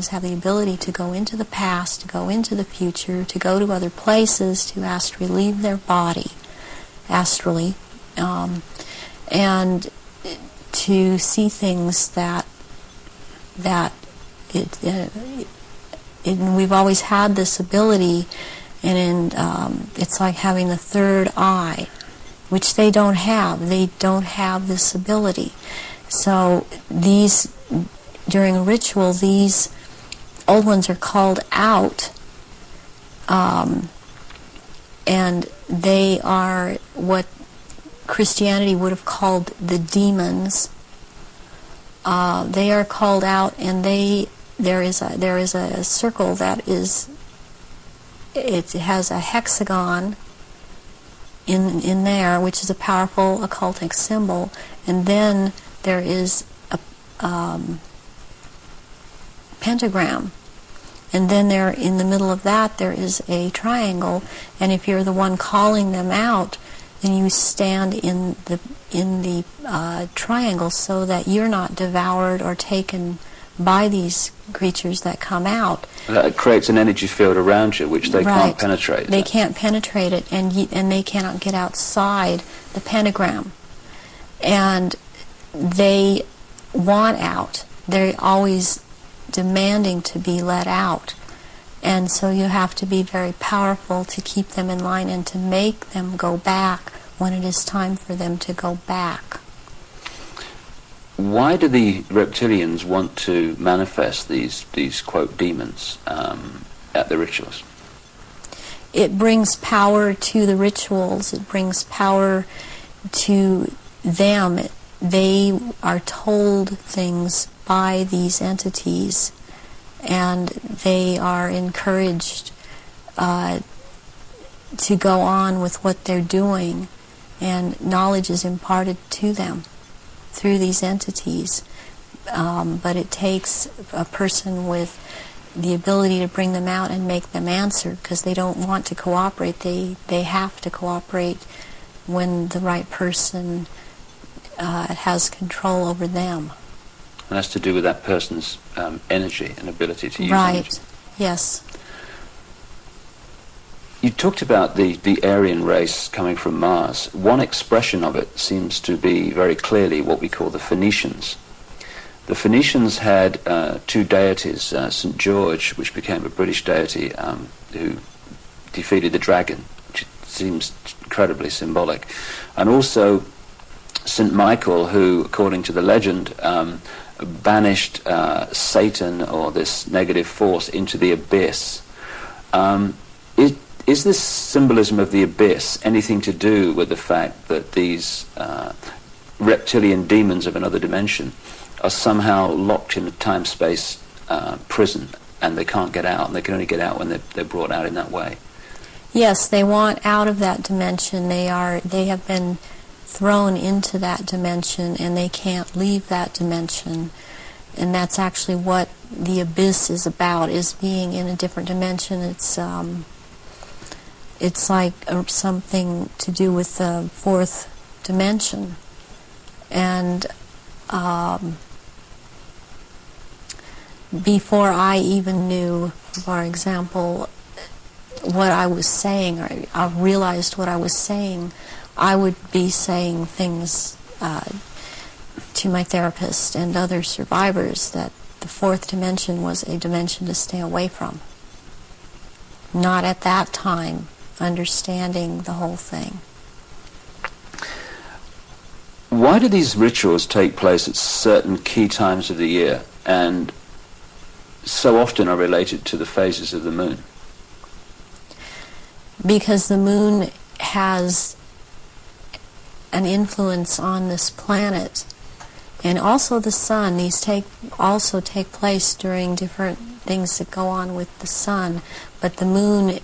have the ability to go into the past, to go into the future, to go to other places, to astrally leave their body, astrally, and to see things that we've always had this ability, and it's like having the third eye, which they don't have. They don't have this ability. So during a ritual, these old ones are called out, and they are what Christianity would have called the demons. They are called out, and there is a circle that it has a hexagon in there, which is a powerful occultic symbol, and then there is a pentagram, and then there, in the middle of that, there is a triangle, and if you're the one calling them out, then you stand in the triangle so that you're not devoured or taken by these creatures that come out. That creates an energy field around you, which they can't penetrate. They can't penetrate it, and they cannot get outside the pentagram. And they want out. They're always demanding to be let out. And so you have to be very powerful to keep them in line and to make them go back when it is time for them to go back. Why do the reptilians want to manifest these quote demons at the rituals? It brings power to the rituals. It brings power to them. They are told things by these entities, and they are encouraged to go on with what they're doing, and knowledge is imparted to them through these entities. but it takes a person with the ability to bring them out and make them answer, because they don't want to cooperate. They have to cooperate when the right person has control over them. And that's to do with that person's energy and ability to use right. energy. Yes. You talked about the Aryan race coming from Mars. One expression of it seems to be very clearly what we call the Phoenicians. The Phoenicians had two deities, St. George, which became a British deity, who defeated the dragon, which seems incredibly symbolic, and also St. Michael, who, according to the legend, banished Satan, or this negative force, into the abyss. Is this symbolism of the abyss anything to do with the fact that these reptilian demons of another dimension are somehow locked in a time-space prison, and they can't get out, and they can only get out when they're brought out in that way? Yes, they want out of that dimension. They have been thrown into that dimension, and they can't leave that dimension. And that's actually what the abyss is about, is being in a different dimension. It's like something to do with the fourth dimension. And before I even knew, for example, what I was saying, or I realized what I was saying, I would be saying things to my therapist and other survivors that the fourth dimension was a dimension to stay away from. Not at that time understanding the whole thing. Why do these rituals take place at certain key times of the year, and so often are related to the phases of the moon? Because the moon has an influence on this planet, and also the sun. These also take place during different things that go on with the sun, but the moon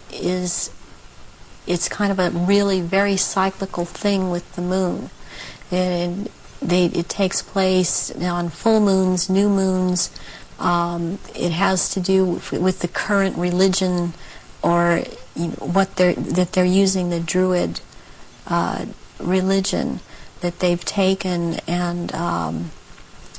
it's kind of a really very cyclical thing with the moon. And it takes place on full moons, new moons. It has to do with the current religion, or what they're using, the Druid religion that they've taken and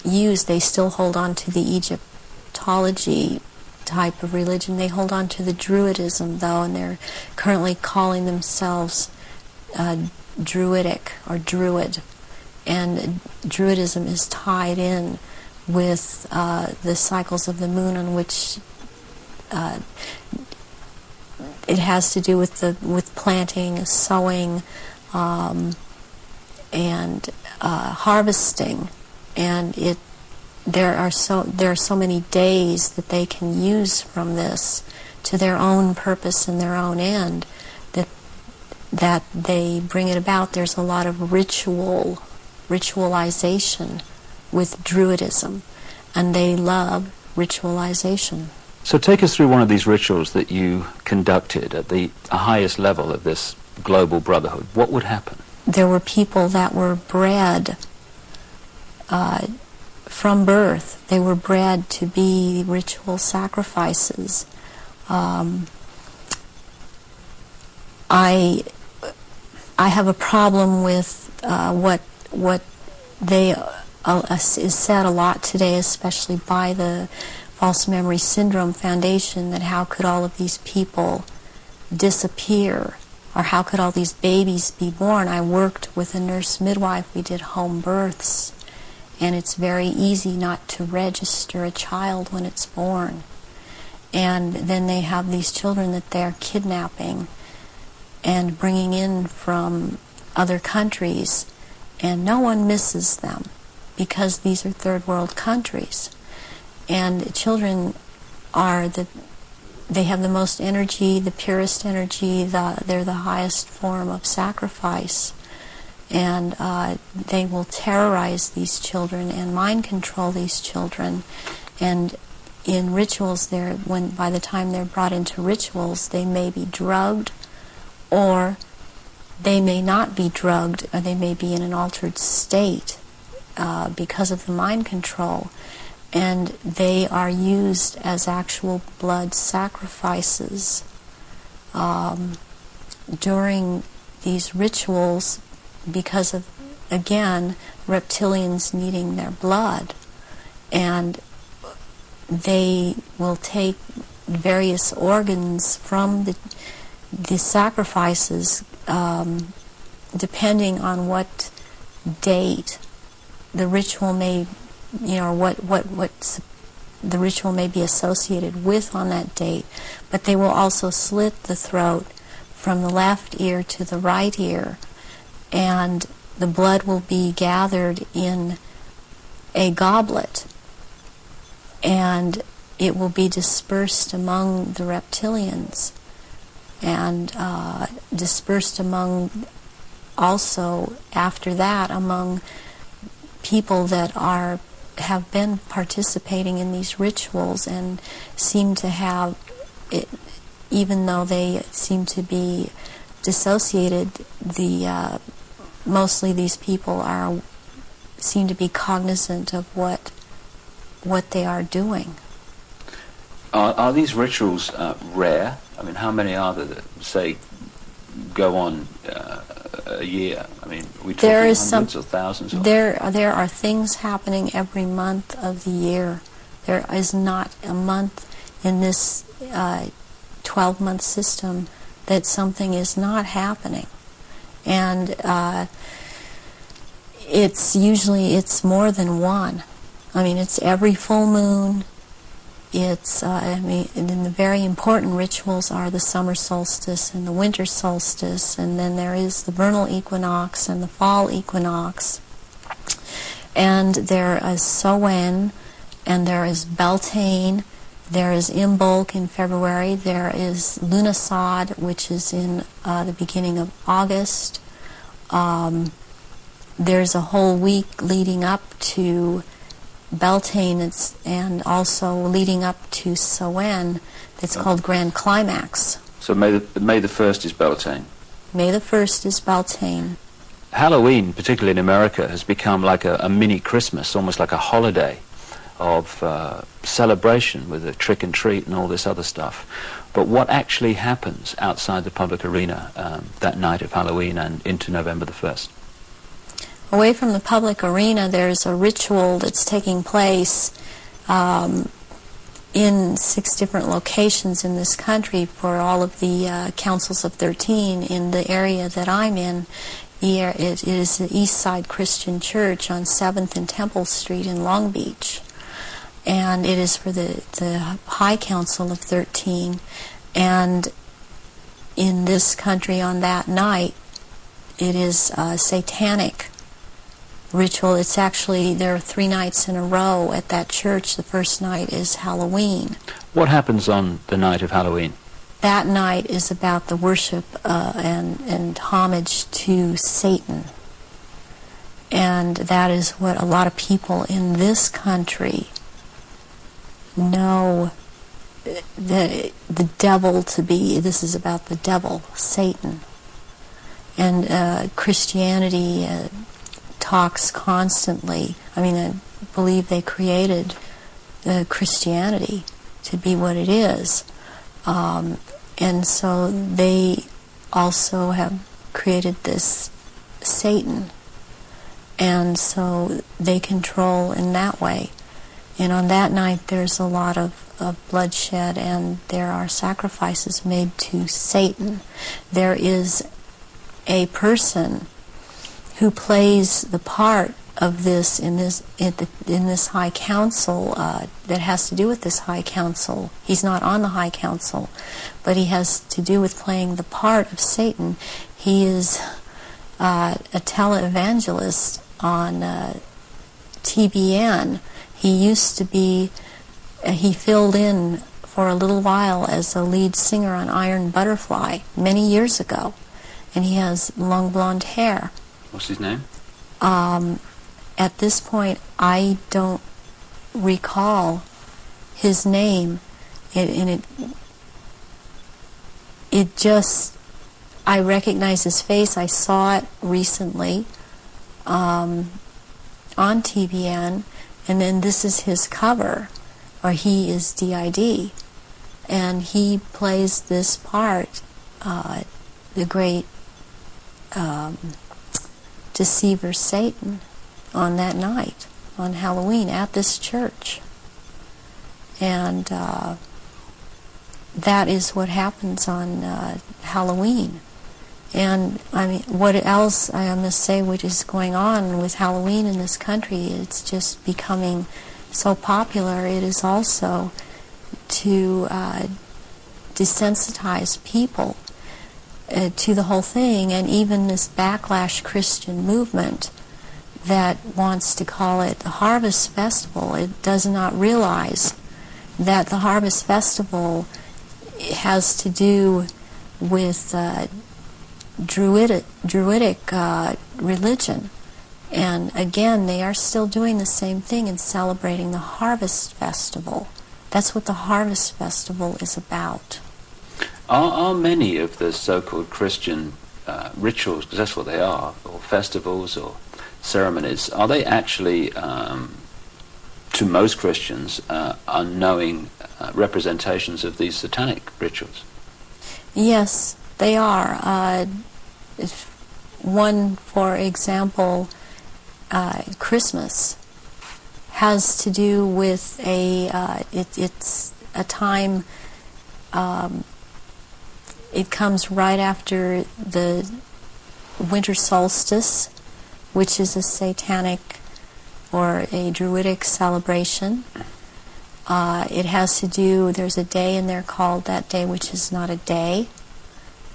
used. They still hold on to the Egyptology type of religion. They hold on to the Druidism, though, and they're currently calling themselves Druidic or Druid. And Druidism is tied in with the cycles of the moon, on which it has to do with planting, sowing, and harvesting, and there are so many days that they can use from this to their own purpose and their own end, that they bring it about. There's a lot of ritualization with Druidism, and they love ritualization. So take us through one of these rituals that you conducted at the highest level of this global brotherhood. What would happen? There were people that were bred from birth. They were bred to be ritual sacrifices. I have a problem with what they is said a lot today, especially by the False Memory Syndrome Foundation, that how could all of these people disappear, or how could all these babies be born? I worked with a nurse midwife. We did home births, and it's very easy not to register a child when it's born. And then they have these children that they're kidnapping and bringing in from other countries, and no one misses them because these are third world countries. And children they have the most energy, the purest energy, they're the highest form of sacrifice. And they will terrorize these children and mind control these children. And in rituals, by the time they're brought into rituals, they may be drugged, or they may not be drugged, or they may be in an altered state. because of the mind control, and they are used as actual blood sacrifices during these rituals because of, again, reptilians needing their blood. And they will take various organs from the sacrifices, depending on what date the ritual may, what the ritual may be associated with on that date. But they will also slit the throat from the left ear to the right ear, and the blood will be gathered in a goblet, and it will be dispersed among the reptilians, and dispersed among, also after that, among people that have been participating in these rituals and seem to have it, even though they seem to be dissociated. Mostly these people seem to be cognizant of what they are doing. Are these rituals rare? I mean, how many are there that, say, go on a year? I mean, are we talking hundreds or thousands? There are things happening every month of the year. There is not a month in this 12-month system that something is not happening. And it's more than one. I mean, it's every full moon. It's, and the very important rituals are the summer solstice and the winter solstice, and then there is the vernal equinox and the fall equinox. And there is Samhain, and there is Beltane, there is Imbolc in February, there is Lughnasadh, which is in the beginning of August. There's a whole week leading up to Beltane, and also leading up to Samhain, that's called Grand Climax. So May the 1st is Beltane. May the 1st is Beltane. Halloween, particularly in America, has become like a mini Christmas, almost like a holiday of celebration with a trick and treat and all this other stuff. But what actually happens outside the public arena that night of Halloween and into November the 1st? Away from the public arena, there's a ritual that's taking place in 6 different locations in this country for all of the councils of 13 in the area that I'm in. It is the East Side Christian Church on 7th and Temple Street in Long Beach. And it is for the High Council of 13. And in this country on that night, it is a satanic ritual. It's actually, there are 3 nights in a row at that church. The first night is Halloween. What happens on the night of Halloween? That night is about the worship and homage to Satan. And that is what a lot of people in this country know the devil to be. This is about the devil, Satan. And Christianity talks constantly. I mean, I believe they created Christianity to be what it is. And so they also have created this Satan. And so they control in that way. And on that night there's a lot of bloodshed, and there are sacrifices made to Satan. There is a person who plays the part of this in this High Council that has to do with this High Council. He's not on the High Council, but he has to do with playing the part of Satan. He is a televangelist on TBN. He used to be, he filled in for a little while as a lead singer on Iron Butterfly many years ago, and he has long blonde hair. What's his name? At this point, I don't recall his name. It just, I recognize his face. I saw it recently. on TVN, and then this is his cover, or he is DID, and he plays this part, the great deceiver Satan, on that night, on Halloween, at this church. And that is what happens on Halloween. And I mean, what else I must say, what is going on with Halloween in this country? It's just becoming so popular. It is also to desensitize people to the whole thing, and even this backlash Christian movement that wants to call it the Harvest Festival. It does not realize that the Harvest Festival has to do with Druidic religion. And again, they are still doing the same thing and celebrating the Harvest Festival. That's what the Harvest Festival is about. Are many of the so-called Christian rituals, because that's what they are, or festivals or ceremonies, are they actually, to most Christians, unknowing representations of these satanic rituals? Yes, they are. One, for example, Christmas has to do with it's a time, it comes right after the winter solstice, which is a satanic or a Druidic celebration. It has to do, there's a day in there called that day, which is not a day.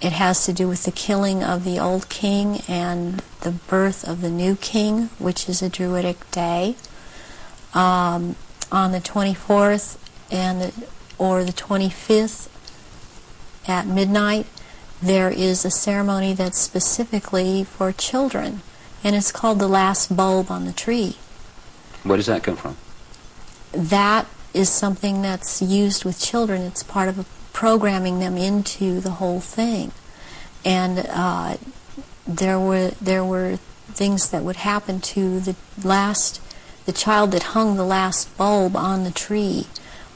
It has to do with the killing of the old king and the birth of the new king, which is a Druidic day. On the 24th or the 25th at midnight, there is a ceremony that's specifically for children, and it's called the last bulb on the tree. Where does that come from? That is something that's used with children. It's part of programming them into the whole thing. And there were things that would happen to the child that hung the last bulb on the tree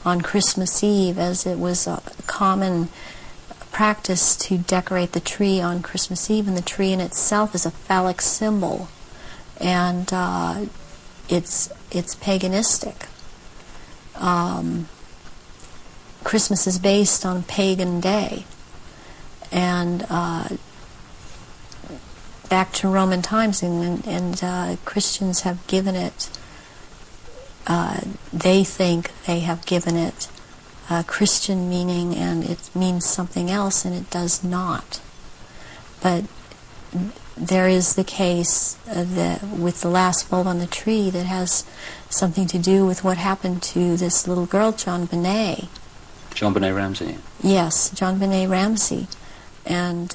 on Christmas Eve, as it was a common practice to decorate the tree on Christmas Eve, and the tree in itself is a phallic symbol, and it's paganistic. Christmas is based on pagan day, and back to Roman times, and Christians have given it, they think they have given it Christian meaning, and it means something else, and it does not. But there is the case with the last bulb on the tree that has something to do with what happened to this little girl, John Bonet. John Bonet Ramsey? Yes, John Bonet Ramsey. And